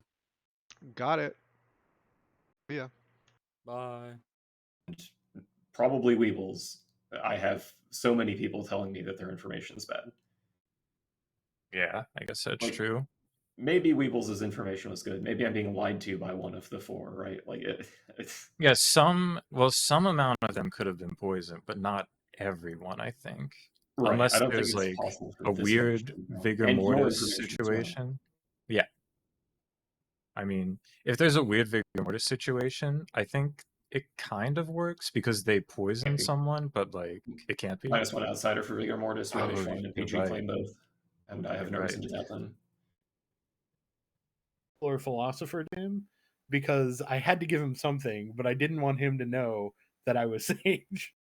Got it. Yeah. bye. Probably Weebles. I have so many people telling me that their information is bad. Yeah, I guess that's Like, true. Maybe Weebles' information was good. Maybe I'm being lied to by one of the four, right? Like it's Yeah, some amount of them could have been poisoned, but not everyone, I think. right. Unless I don't think there's it's like possible for a this weird much to be wrong. vigor And your mortis information as well. situation. Yeah. I mean, if there's a weird vigor mortis situation, I think it kind of works because they poison be. someone, but like it can't be. -1 outsider for vigor mortis. We have Oh, Ishwan and you're PG right. claim both, and I have You're no right. reason to doubt them. Or philosopher to him because I had to give him something, but I didn't want him to know that I was Sage.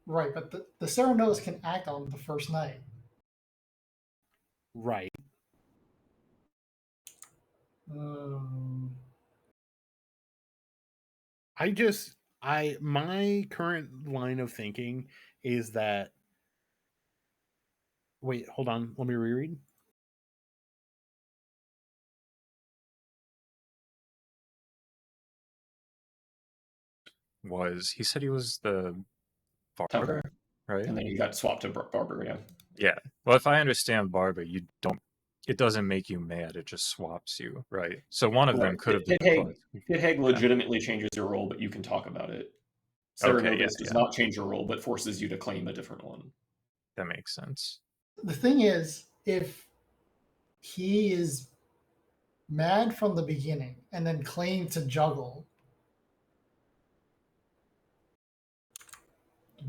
Right, but the Serenos can act on the first night. Right. My current line of thinking is that. Wait, hold on. Let me reread. He said he was the barber, right? And then you got swapped to barber, yeah. Yeah. Well, if I understand barber, you don't it doesn't make you mad. It just swaps you, right? So one of them could have been Pithag yeah. legitimately changes your role, but you can talk about it. Okay, Cerenovus does not change your role, but forces you to claim a different one. That makes sense. The thing is, if he is mad from the beginning and then claimed to juggle,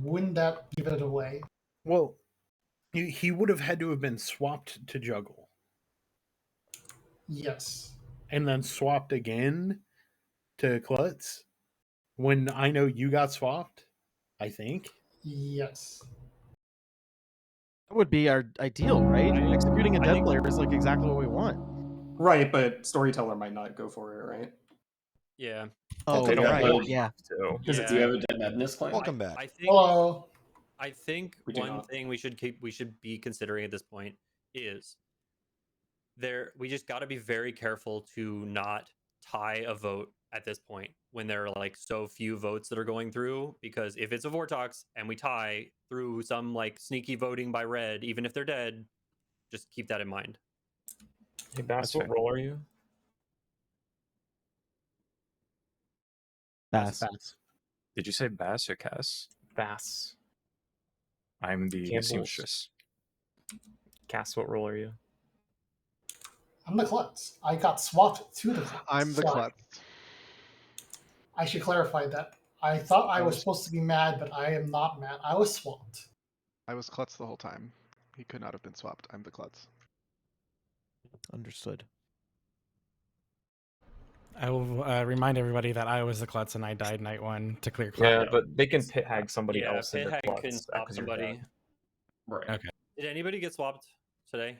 wouldn't that give it away? Well, he would have had to have been swapped to juggle. Yes. And then swapped again to Klutz when I know you got swapped, I think. Yes. That would be our ideal, right? Executing a dead player is like exactly what we want. Right, but storyteller might not go for it, right? Yeah. Oh, They don't right. have- Yeah. Does it do you have a dead madness claim? Welcome back. I think. Hello. I think We do one not. thing we should be considering at this point is we just got to be very careful to not tie a vote at this point when there are like so few votes that are going through, because if it's a Vortox and we tie through some like sneaky voting by red, even if they're dead, just keep that in mind. Hey, Bass, what role are you? Bass. Did you say Bass or Cass? Bass. I'm the Campbell's. seamstress. Cass, what role are you? I'm the klutz. I got swapped to the klutz. I'm the klutz. I should clarify that. I thought I was supposed to be mad, but I am not mad. I was swapped. I was klutz the whole time. He could not have been swapped. I'm the klutz. Understood. I will remind everybody that I was the klutz and I died night one to clear Yeah, cloud. but they can pit hag somebody Yeah, else in the Pithag klutz can swap because you're somebody. dead. Right. Okay. Did anybody get swapped today?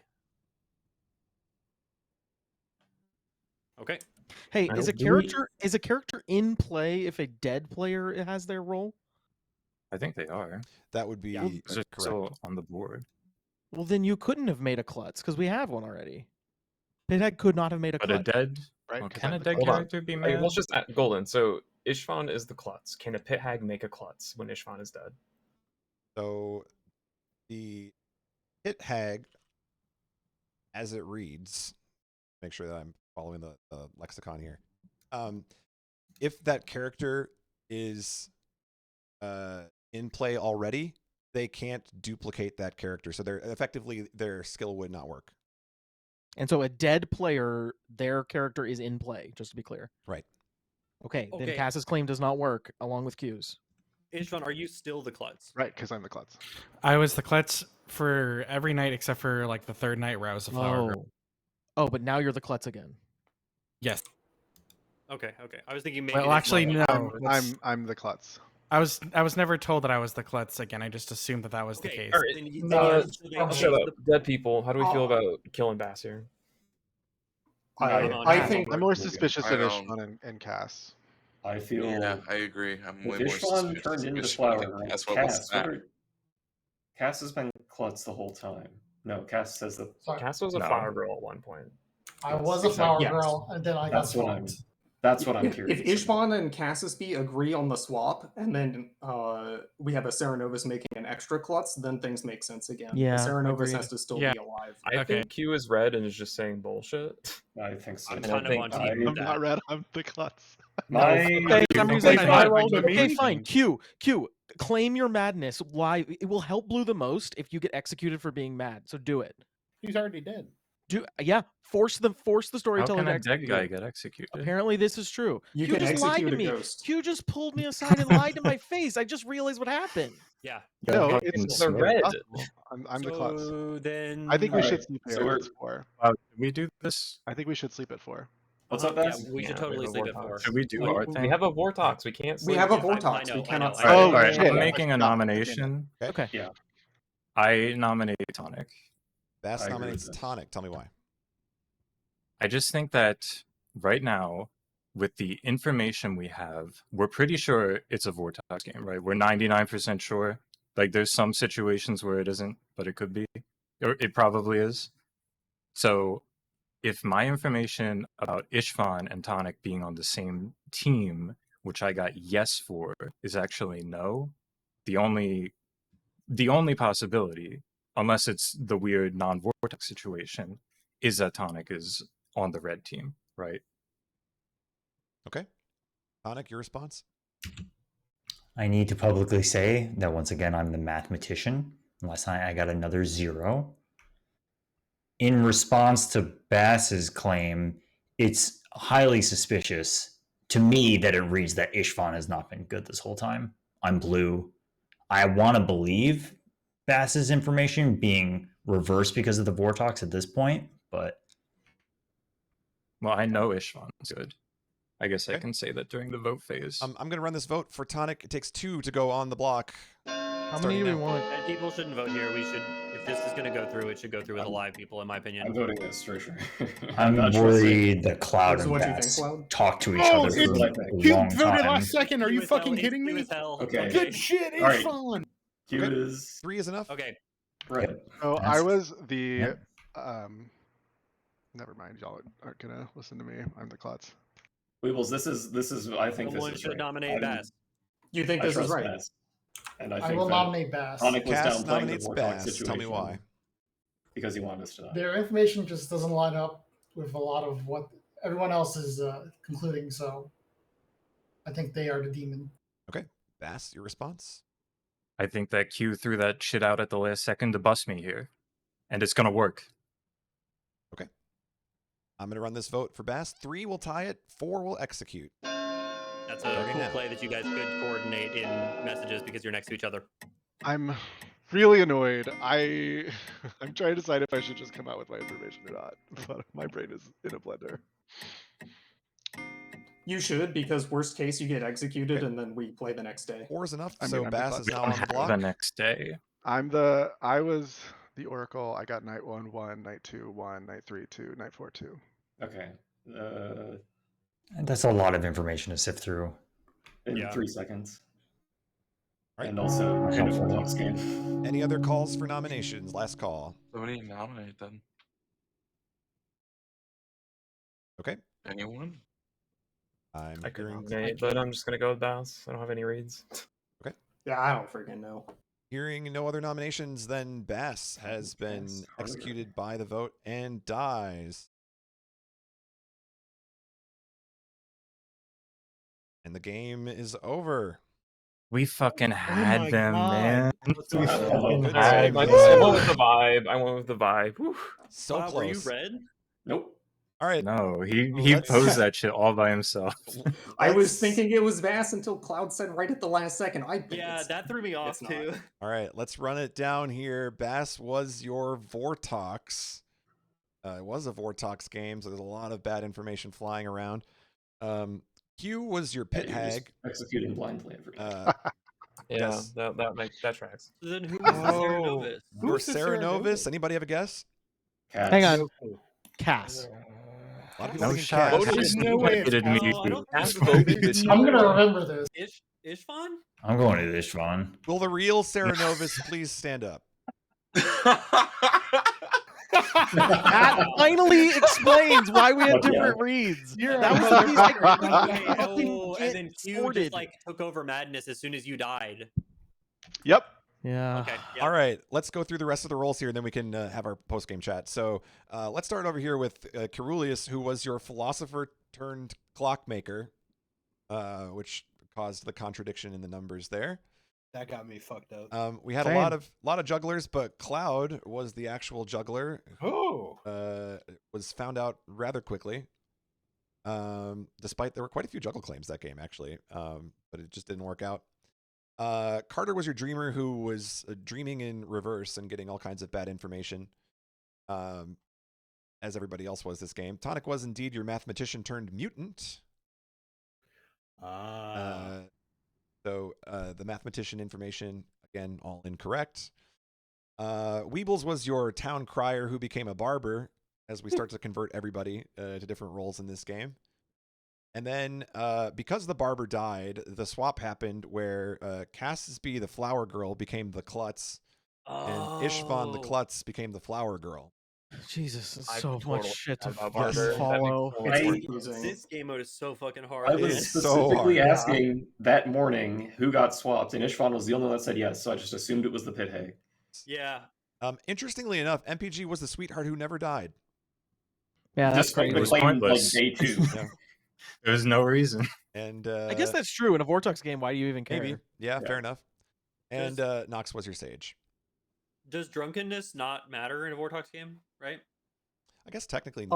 Okay. Hey, I is a don't- do we- character in play if a dead player has their role? I think they are. That would be They're correct. still on the board. Well, then you couldn't have made a klutz because we have one already. Pithag could not have made a But a klutz. dead, Right, well, 'cause can I'm a the dead Hold on. character be Okay, mad? let's just Golden. So Ishvan is the klutz. Can a pit hag make a klutz when Ishvan is dead? So the hit hag, as it reads, make sure that I'm following the lexicon here. If that character is in play already, they can't duplicate that character. So they're effectively their skill would not work. And so a dead player, their character is in play, just to be clear. Right. Okay, then Okay. Cass's claim does not work along with Q's. Ishvan, are you still the klutz? Right, because I'm the klutz. I was the klutz for every night except for like the third night where I was the flower girl. Oh, but now you're the klutz again. Yes. Okay. I was thinking maybe. Well, actually, no. I'm the klutz. I was never told that I was the klutz again. I just assumed that was the Okay, case. All right. Then Shut okay, up. Dead people. How do we feel about killing Bass here? I think I'm more suspicious of I don't- Ishvan and Cass. I feel. Yeah, I agree. I'm If way more Ishvan suspicious turned of into Ishvan Flower than Girl, Cass. What was Cass, that? Cass has been klutz the whole time. No, Cass says that. Sorry. Cass was a No. flower girl at one point. I was a flower Yes. girl, and then I got That's what I'm. swapped. That's what I'm If curious. Ishvan and Cassispy agree on the swap, and then we have a Cerenovus making an extra klutz, then things make sense again. Yeah, the Cerenovus agreed. has to still Yeah. be alive. I Okay. think Q is red and is just saying bullshit. I think so. I'm I kind of think on team with I'm that. not red. I'm the klutz. My Okay, for some reason Okay, I fine, rolled fine, okay, me. fine. Q. Claim your madness. Why? It will help Blue the most if you get executed for being mad. So do it. He's already dead. Force the How storyteller can to a execute dead guy you. get executed? Apparently this is true. You Q can just lied execute to a me. ghost. Q just pulled me aside and lied to my face. I just realized what happened. Yeah. No, fucking it's They're red. possible. I'm the klutz. So then. I think we should Alright, sleep so here. we're- It's 4. Should we do this? I think we should sleep at 4. What's up, Yeah, Bass? we should Yeah, totally we have a sleep at Vortox. 4. Should we do We- our We thing? have a Vortox. We can't We sleep. have a I Vortox. know, We I cannot know. sleep. All Oh, right, shit. I'm I making a forgot. nomination. Okay. Yeah, I nominate Tonic. Bass I agree with nominates this. Tonic. Tell me why. I just think that right now, with the information we have, we're pretty sure it's a Vortex game, right? We're 99% sure. Like, there's some situations where it isn't, but it could be, or it probably is. So, if my information about Ishvan and Tonic being on the same team, which I got yes for, is actually no, the only possibility, unless it's the weird non-vortex situation, Tonic is on the red team, right? Okay. Tonic, your response? I need to publicly say that once again, I'm the mathematician. Last night I got another 0. In response to Bass's claim, it's highly suspicious to me that it reads that Ishvan has not been good this whole time. I'm blue. I want to believe Bass's information being reversed because of the Vortox at this point, but Well, I know Ishvan's good. I guess I Okay. can say that during the vote phase. I'm going to run this vote for Tonic. It takes 2 to go on the block. How many do we want? And people shouldn't vote here. We should, if this is going to go through, it should go through with alive people, in my opinion. I'm voting this for sure. I'm not trusting. worried that Cloud So and what do you Bass think, Cloud? talk to each Oh, other Here's for what I think. a You long voted time. last second. Are you As fucking hell, kidding HQ me? as hell. Okay. Good shit, All right. it's fun. Q Okay. is 3 is enough? Okay. red. Oh, I was the. Yep. Never mind. Y'all aren't gonna listen to me. I'm the klutz. Weebles, this is. I think Someone this is should right. nominate Bass. You think I this is trust right? Bass. And I I think will that nominate Bass. Tonic was Cass downplaying the nominates Vortex Bass. situation. Tell me why. Because he wanted us to die. Their information just doesn't line up with a lot of what everyone else is concluding, so I think they are the demon. Okay. Bass, your response? I think that Q threw that shit out at the last second to bust me here. And it's gonna work. Okay. I'm going to run this vote for Bass. 3 will tie it. 4 will execute. That's a Starting cool now. play that you guys could coordinate in messages because you're next to each other. I'm really annoyed. I'm trying to decide if I should just come out with my information or not. But my brain is in a blender. You should, because worst case you get executed Okay. and then we play the next day. 4 is enough. I mean, So I'm the Bass klutz. is now on the block. The next day. I was the Oracle. I got night 1, night 2, 1, night 3, 2, night 4, 2. Okay. That's a lot of information to sift through. In Yeah. 3 seconds. Right. And also in a Helpful. Vortex game. Any other calls for nominations? Last call. Somebody nominate then. Okay. Anyone? I'm I could hearing nominate, but I'm just gonna go with Bass. I don't have any reads. Yeah, I don't freaking know. hearing no other nominations, then Bass has been Bass, executed by the vote and dies. And the game is over. We fucking had my them, God. man. We fucking Good had save. I Good went save. with the vibe. I went with the vibe. Whew. So Wow, were you close. red? Nope. All right. No, he Let's- posed that shit all by himself. I was Let's- thinking it was Bass until Cloud said right at the last second. I think Yeah, it's- that threw me off it's not. too. All right, let's run it down here. Bass was your Vortox. It was a Vortox game, so there's a lot of bad information flying around. Q was your Pit Yeah, you're just Hag. executing blindly every day. Yeah, Yes. that tracks. Then who was the Oh. Ceranovus? Your Who's the Ceranovus. Anybody have a guess? Cats. Hang on. Cass. A lot of people No thinking shot. Cass. Voted Cass no way it's nominated me. Oh, I don't Cass think voted so. this I'm year. gonna remember this. Ishvan? I'm going to this, Vaughn. Will the real Ceranovus please stand up? That finally explains why we had Fuck yeah. different reads. You're That a was the piece I motherfucker. couldn't fucking Oh, get and then Q sorted. just like took over madness as soon as you died. Yep. Yeah. Okay. Yeah. All right, let's go through the rest of the roles here, and then we can have our post-game chat. So let's start over here with Carulius, who was your philosopher turned clockmaker, which caused the contradiction in the numbers there. That got me fucked up. We had Same. a lot of jugglers, but Cloud was the actual juggler. Oh. Was found out rather quickly. Despite there were quite a few juggle claims that game actually, but it just didn't work out. Carter was your dreamer who was dreaming in reverse and getting all kinds of bad information, as everybody else was this game. Tonic was indeed your mathematician turned mutant. So the mathematician information, again, all incorrect. Weebles was your town crier who became a barber as we start to convert everybody to different roles in this game. And then because the barber died, the swap happened where Cassisby, the flower girl, became the klutz, and Ishvan, the Oh. klutz, became the flower girl. Jesus, it's I so totally much shit to forgot fucking about Barber. That follow. makes so much I- more confusing. This game mode is so fucking hard. I It was is so specifically hard. asking that morning who got swapped, and Ishvan was the only one that said yes, so I just assumed it was the pit hag. Yeah. Interestingly enough, MPG was the sweetheart who never died. Yeah, that's Despite crazy. the was claim like pointless. day 2. Yeah. There was no reason. And I guess that's true. In a Vortex game, why do you even care? maybe. Yeah, Yeah. fair enough. And Nox was your sage. Does drunkenness not matter in a Vortex game, right? I guess technically.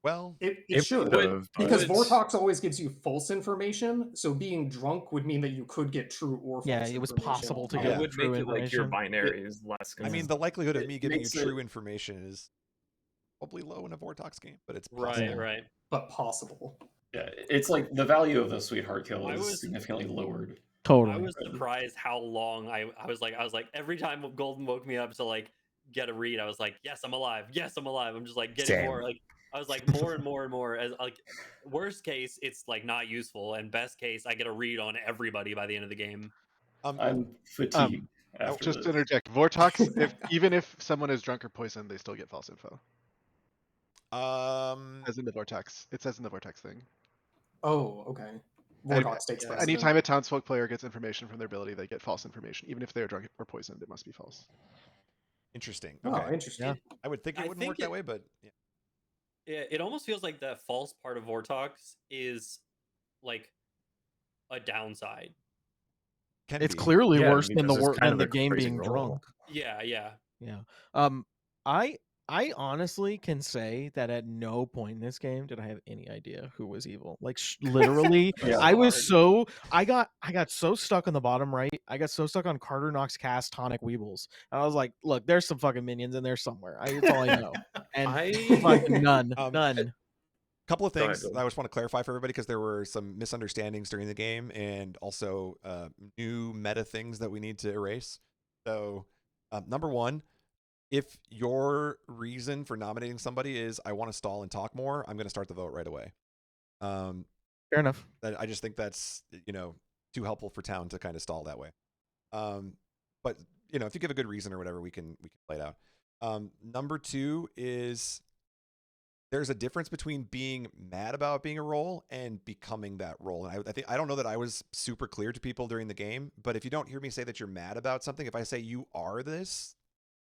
Well, it should, would've, but- because It would- Vortox always gives you false information. So being drunk would mean that you could get true or false. Yeah, it was information possible to all get It time. would true make it like your information. binary is less. I mean, consistent. the likelihood of It me giving you makes it- true information is probably low in a Vortox game, but it's possible. Right. But possible. Yeah, it's like the value of a sweetheart kill I is was- significantly lowered. Totally. I was surprised how long I was like every time Golden woke me up to like get a read, I was like, yes, I'm alive. Yes, I'm alive. I'm just like getting Same. more like I was like more and more and more as like worst case it's like not useful, and best case I get a read on everybody by the end of the game. I'm fatigued after Just this. to interject, Vortox, even if someone is drunk or poisoned, they still get false info. As in the Vortex. It says in the Vortex thing. Oh, okay. And Vortox takes precedent. anytime a townsfolk player gets information from their ability, they get false information. Even if they're drunk or poisoned, it must be false. Interesting. Oh, Okay. interesting. Yeah. I would think it I wouldn't think work that way, but yeah. It almost feels like the false part of Vortox is like a downside. Can It's be. clearly Yeah, worse than because it's kind than of the a game crazy being roll. drunk. Yeah. Yeah. I honestly can say that at no point in this game did I have any idea who was evil. Like literally, Yeah. I got so stuck on the bottom right. I got so stuck on Carter Knox cast Tonic Weebles. And I was like, look, there's some fucking minions in there somewhere. That's all I know. And fucking none. Couple of Go ahead, things Dylan. that I just want to clarify for everybody because there were some misunderstandings during the game and also new meta things that we need to erase. So, number one, if your reason for nominating somebody is I want to stall and talk more, I'm going to start the vote right away. Fair enough. I just think that's too helpful for town to kind of stall that way. But if you give a good reason or whatever, we can play it out. Number two is there's a difference between being mad about being a role and becoming that role. And I don't know that I was super clear to people during the game, but if you don't hear me say that you're mad about something, if I say you are this,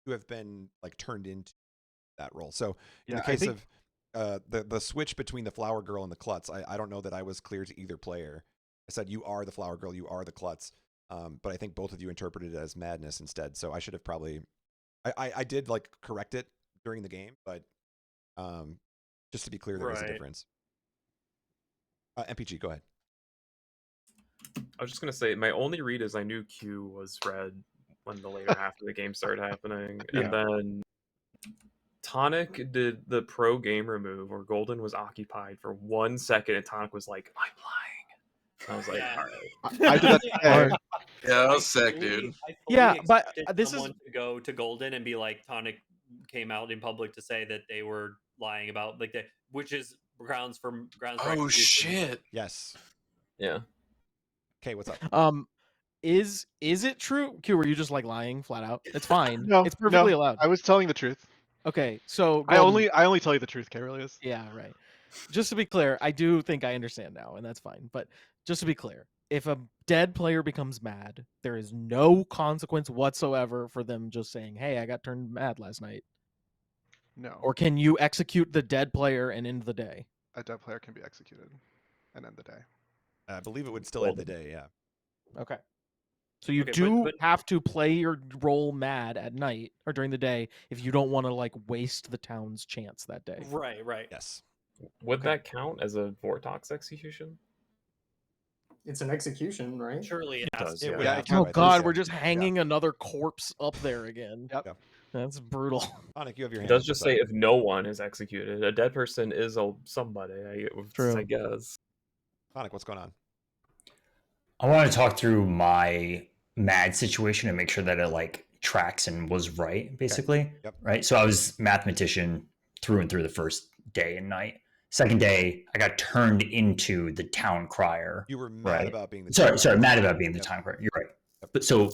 you have been like turned into that role. So in the case of the switch between the flower girl and the klutz, I don't know that I was clear to either player. I said you are the flower girl, you are the klutz, but I think both of you interpreted it as madness instead. So I should have probably I did like correct it during the game, but just to be clear, there is a difference. MPG, go ahead. I was just gonna say my only read is I knew Q was red when the later half of the game started happening, and then Tonic did the pro gamer move where Golden was occupied for 1 second, and Tonic was like, "I'm lying." I was like, "All right." I did that today. Yeah, that was sick, dude. Yeah, but this someone to go to Golden and be like, Tonic came out in public to say that they were lying about like that, which is grounds for Oh shit! Yes. Yeah. Okay, what's up? Is it true? Q, were you just like lying flat out? It's fine. No, It's perfectly no, allowed. I was telling the truth. Okay, so I Golden- only tell you the truth, Carolius. Yeah, right. Just to be clear, I do think I understand now, and that's fine. But just to be clear, if a dead player becomes mad, there is no consequence whatsoever for them just saying, "Hey, I got turned mad last night." No. Or can you execute the dead player and end the day? A dead player can be executed and end the day. I believe it would still end the day, yeah. Okay. So you Okay, do but- have to play your role mad at night or during the day if you don't want to like waste the town's chance that day. Right. Yes. Would that count as a Vortox execution? It's an execution, right? Surely it It has does, to. yeah. Yeah, it Oh counts. God, we're just hanging another corpse up there again. Yep. That's brutal. Tonic, you have your It hand. does up. just What's say up? if no one is executed. A dead person is somebody, True. I guess. Tonic, what's going on? I want to talk through my mad situation and make sure that it like tracks and was right, basically. Yep. Right. So I was mathematician through and through the first day and night. Second day, I got turned into the town crier. You were mad Right. about being the Sorry, mad about being the town crier. You're right. But so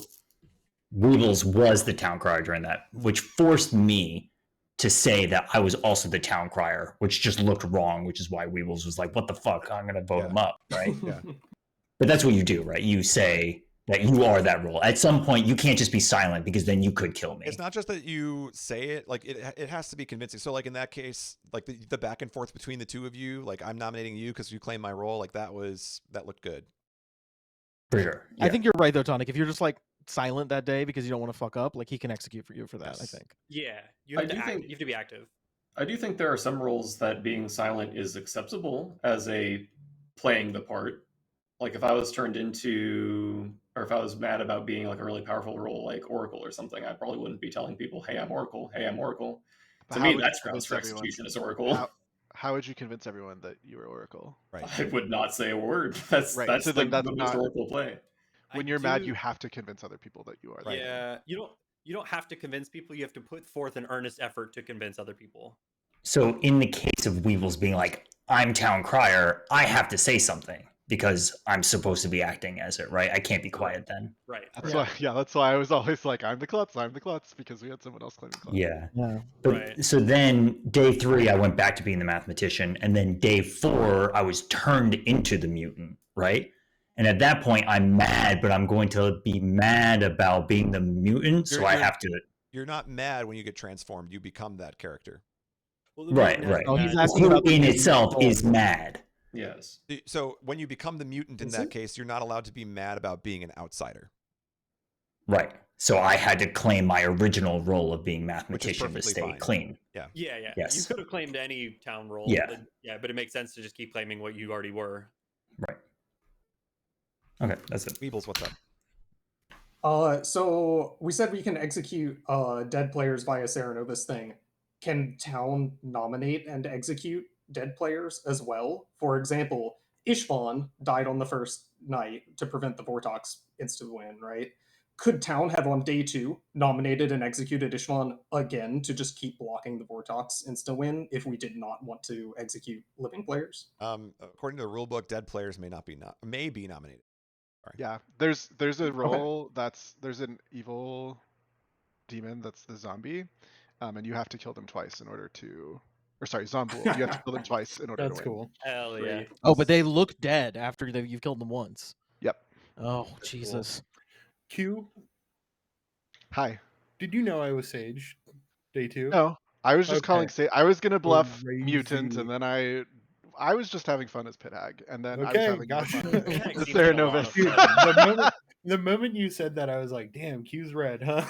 Weebles was the town crier during that, which forced me to say that I was also the town crier, which just looked wrong, which is why Weebles was like, what the fuck? I'm going to vote him up, right? Yeah. But that's what you do, right? You say, that you are that role. At some point, you can't just be silent because then you could kill me. It's not just that you say it, like it has to be convincing. So like in that case, like the back and forth between the two of you, like I'm nominating you because you claim my role, like that looked good. For sure. Yeah. I think you're right though, Tonic. If you're just like silent that day because you don't want to fuck up, like he can execute for you for that. I think. Yeah, you have to be active. I do think there are some roles that being silent is acceptable as a playing the part. Like if I was turned into, or if I was mad about being like a really powerful role like Oracle or something, I probably wouldn't be telling people, "Hey, I'm Oracle. Hey, I'm Oracle." To me, that's grounds for execution as Oracle. How would you convince everyone that you were Oracle? Right. I would not say a word. That's right. That's so the that's most not Oracle play. When you're mad, you have to convince other people that you are. Right. Yeah, you don't have to convince people. You have to put forth an earnest effort to convince other people. So in the case of Weevils being like, I'm town crier, I have to say something because I'm supposed to be acting as it, right? I can't be quiet then. Right. That's why I was always like, I'm the klutz, because we had someone else claiming klutz. Yeah. But right. So then day 3, I went back to being the mathematician. And then day 4, I was turned into the mutant, right? And at that point, I'm mad, but I'm going to be mad about being the mutant. So I have to. You're not mad when you get transformed. You become that character. Well, right. Oh, he's asking about in itself is mad. Yes. So when you become the mutant in that case, you're not allowed to be mad about being an outsider. Right. So I had to claim my original role of being mathematician to stay clean. Yeah. Yeah. Yes. You could have claimed any town role. Yeah. But it makes sense to just keep claiming what you already were. Right. Okay, that's it. Weebles, what's up? So we said we can execute dead players via Cyrano this thing. Can town nominate and execute dead players as well? For example, Ishvan died on the first night to prevent the Vortox insta win, right? Could town have on day 2 nominated and executed Ishvan again to just keep blocking the Vortox insta win if we did not want to execute living players? According to the rulebook, dead players may be nominated. Sorry. Yeah, there's a role there's an evil demon that's the zombie, and you have to kill them twice in order to, or sorry, Zombool. You have to kill them twice in order to win. That's cool. Hell yeah. Oh, but they look dead after you've killed them once. Yep. Oh, Jesus. Q. Hi. Did you know I was Sage? Day 2? No, I was just calling Sage. I was gonna bluff mutant, and then I was just having fun as Pit Hag, and then I was having gotcha. fun as Theranovus. The moment you said that, I was like, "Damn, Q's red, huh?"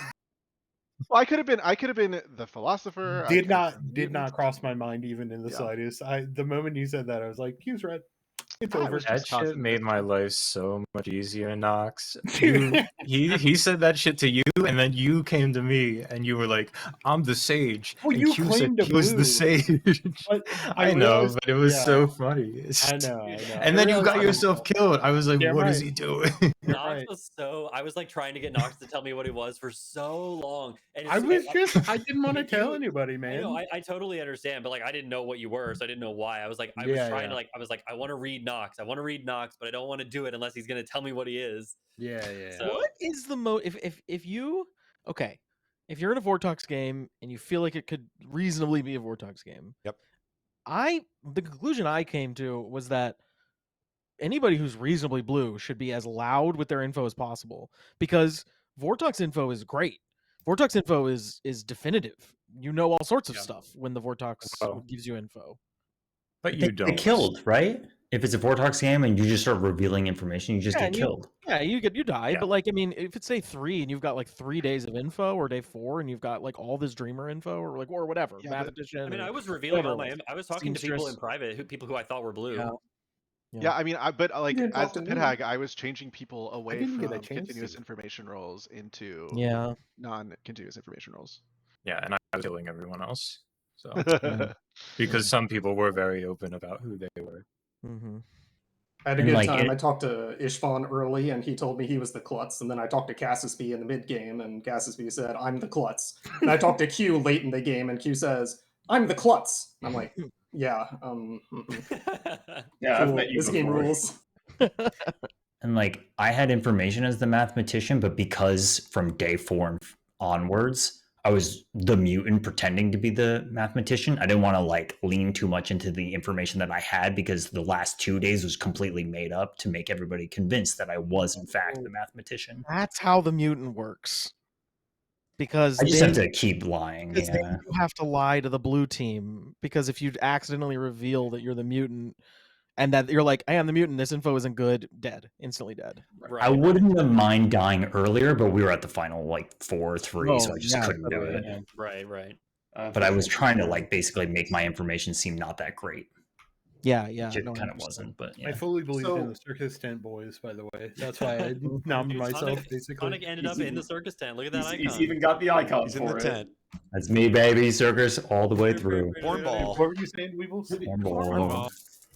Well, I could have been the philosopher. Did not cross my mind even in the slightest. The moment you said that, I was like, "Q's red." It's over. That shit made my life so much easier, Nox. He said that shit to you, and then you came to me, and you were like, "I'm the sage." Well, and you Q claimed said he was the sage. I know, but it was so funny. I know. And then you got yourself killed. I was like, "What is he doing?" Nox was I was like trying to get Nox to tell me what he was for so long. And I didn't want to tell anybody, man. I totally understand, but like I didn't know what you were, so I didn't know why. I was like, I was like, I want to read Nox. I want to read Nox, but I don't want to do it unless he's going to tell me what he is. Yeah. So, what is the if you if you're in a Vortox game and you feel like it could reasonably be a Vortox game. Yep. The conclusion I came to was that anybody who's reasonably blue should be as loud with their info as possible, because Vortox info is great. Vortox info is definitive. You know all sorts of stuff when the Vortox gives you info. But you don't. Get killed, right? If it's a Vortox game and you just start revealing information, you just get killed. You die. Yeah. But like, I mean, if it's day 3 and you've got like 3 days of info, or day 4 and you've got like all this dreamer info, or whatever, mathematician. I mean, I was revealing all my. I was talking to people in private, people who I thought were blue. Yeah, I mean, but like as the Pit Hag, I was changing people away from continuous information roles into non-continuous information roles. Yeah, and I was killing everyone else. So because some people were very open about who they were. Mm-hmm. I had a good time. I talked to Ishvan early, and he told me he was the klutz. And then I talked to Cassispy in the mid game, and Cassispy said, "I'm the klutz." And I talked to Q late in the game, and Q says, "I'm the klutz." I'm like, "Yeah, yeah, I've met you this game rules." And like, I had information as the mathematician, but because from day 4 onwards, I was the mutant pretending to be the mathematician. I didn't want to like lean too much into the information that I had because the last 2 days was completely made up to make everybody convinced that I was in fact the mathematician. That's how the mutant works. Because I just then, have to keep lying. because Yeah. then you have to lie to the blue team. Because if you accidentally reveal that you're the mutant and that you're like, I am the mutant, this info isn't good, dead, instantly dead. Right. I wouldn't have mind dying earlier, but we were at the final like 4-3, so Oh, I just yeah, couldn't do it. Yeah. Right. But I was trying to like basically make my information seem not that great. Yeah. It No, I kind of understand. wasn't, but I yeah. fully believed in So- the circus tent boys, by the way. That's why I nommed Dude, myself, Sonic basically. ended up in the circus tent. Look at that icon. He's even got the icon He's in for the it. tent. That's me, baby. Circus all the way through. Cornball. What were you saying, Weebles? Cornball.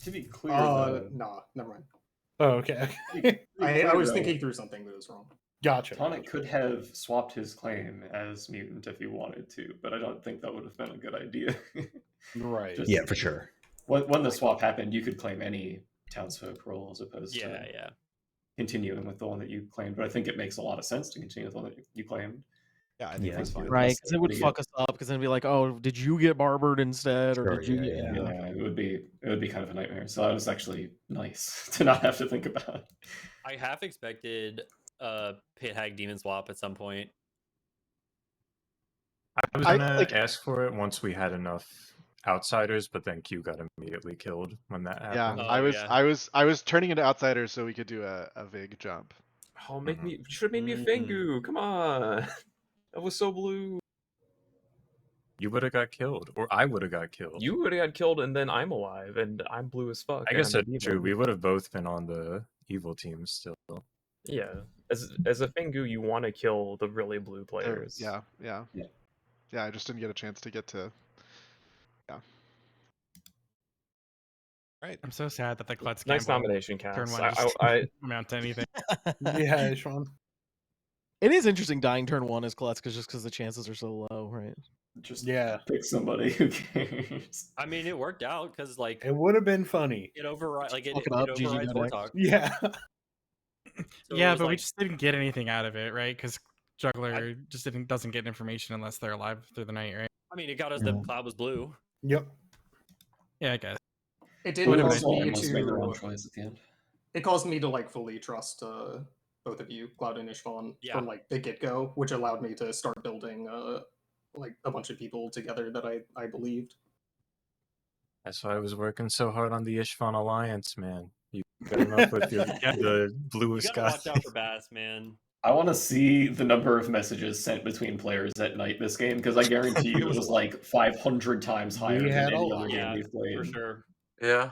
To be clear, though, Nah, never mind. Oh, okay. I was thinking through something that was wrong. Gotcha. Tonic could have swapped his claim as mutant if he wanted to, but I don't think that would have been a good idea. Right. Just- Yeah, for sure. When the swap happened, you could claim any townsfolk role as opposed to Yeah. continuing with the one that you claimed. But I think it makes a lot of sense to continue with the one that you claimed. Yeah, I think Yeah. that's fine. Right, because it would fuck us up. Because then it'd be like, oh, did you get barbered instead, or Sure, did you? yeah. Yeah, it would be kind of a nightmare. So that was actually nice to not have to think about. I half expected a pit hag demon swap at some point. I was gonna ask for it once we had enough outsiders, but then Q got immediately killed when that Yeah, happened. I was turning into outsiders so we could do a Vig jump. Oh, you should have made me a Fengu. Come on. That was so blue. You would have got killed, or I would have got killed. You would have got killed, and then I'm alive, and I'm blue as fuck. I guess and I'm that's an true. evil. We would have both been on the evil team still. Yeah, as a Fengu, you want to kill the really blue players. Yeah. I just didn't get a chance to get to. Yeah. Right. I'm so sad that the Klutz Nice Gamble nomination, turn Cass. one just I didn't amount to anything. Yeah, Sean. It is interesting dying turn one as Klutz because the chances are so low, right? Just pick somebody. Who cares? I mean, it worked out because like It would have been funny. it overrides like it Fuck it up, GG overrides Deck. Warthog. Yeah. So Yeah, it was but we like- just didn't get anything out of it, right? Because Juggler just doesn't get information unless they're alive through the night, right? I mean, it got us the cloud was blue. Yep. Yeah, I guess. It didn't Whatever cause me someone must make their own to. choice at the end. It caused me to like fully trust both of you, Cloud and Ishvan, from like the get go, which allowed me to start building like a bunch of people together that I believed. That's why I was working so hard on the Ishvan alliance, man. You got enough with the You bluest gotta guy. watch out for Bass, man. I want to see the number of messages sent between players at night this game because I guarantee you it was like 500 times higher than had a any lot. other game Yeah, we've played. for sure. Yeah.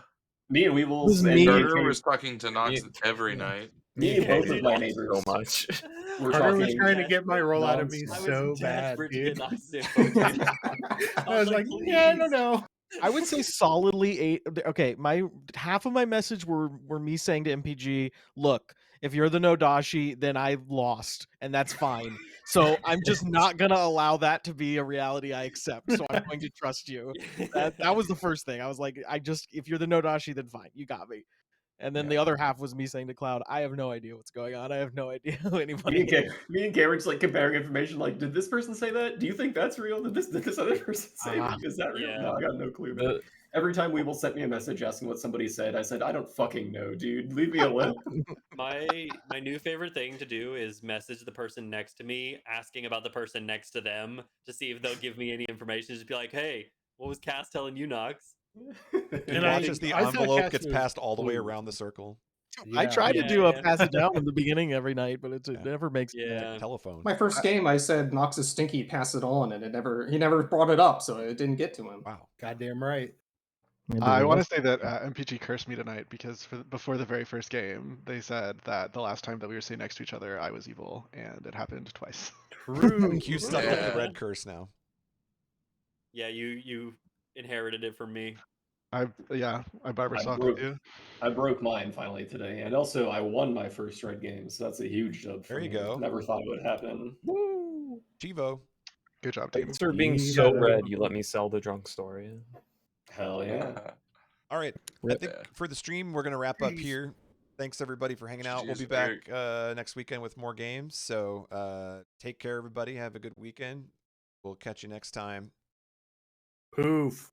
Me and Weebles and Carter was talking to Nox every night. Me and both of my neighbors so much. We're Carter was talking trying to get my roll out of me nonstop. so bad, dude. I I was like, yeah, no. I would say solidly 8. Okay, my half of my message were me saying to MPG, look, if you're the Nodashi, then I lost, and that's fine. So I'm just not gonna allow that to be a reality I accept. So I'm going to trust you. That was the first thing. I was like, if you're the Nodashi, then fine, you got me. And then the other half was me saying to Cloud, I have no idea what's going on. I have no idea who anybody is. Me and Cameron's like comparing information. Like, did this person say that? Do you think that's real? Did this other person say that? Is that real? Yeah. No, I got no clue. Man. Every time Weeble sent me a message asking what somebody said, I said, I don't fucking know, dude. Leave me alone. My new favorite thing to do is message the person next to me, asking about the person next to them to see if they'll give me any information. Just be like, hey, what was Cass telling you, Nox? And watch as the envelope gets passed all the way around the circle. I try to do a pass it down in the beginning every night, but it never makes Yeah. Telephone. My first game, I said Nox is stinky, pass it on, and he never brought it up, so it didn't get to him. Wow. Goddamn right. I want to say that MPG cursed me tonight because before the very first game, they said that the last time that we were sitting next to each other, I was evil, and it happened twice. True. Q stuck with the red curse now. Yeah, you inherited it from me. I barbersocked with you. I broke mine finally today, and also I won my first red game, so that's a huge dub for There you me. go. Never thought it would happen. Woo! Chivo. Good job, team. Thanks for being so red. You let me sell the drunk story. Hell yeah. All right. I think for the stream, we're going to wrap up here. Thanks, everybody, for hanging out. We'll be back next weekend with more games. So take care, everybody. Have a good weekend. We'll catch you next time. Poof.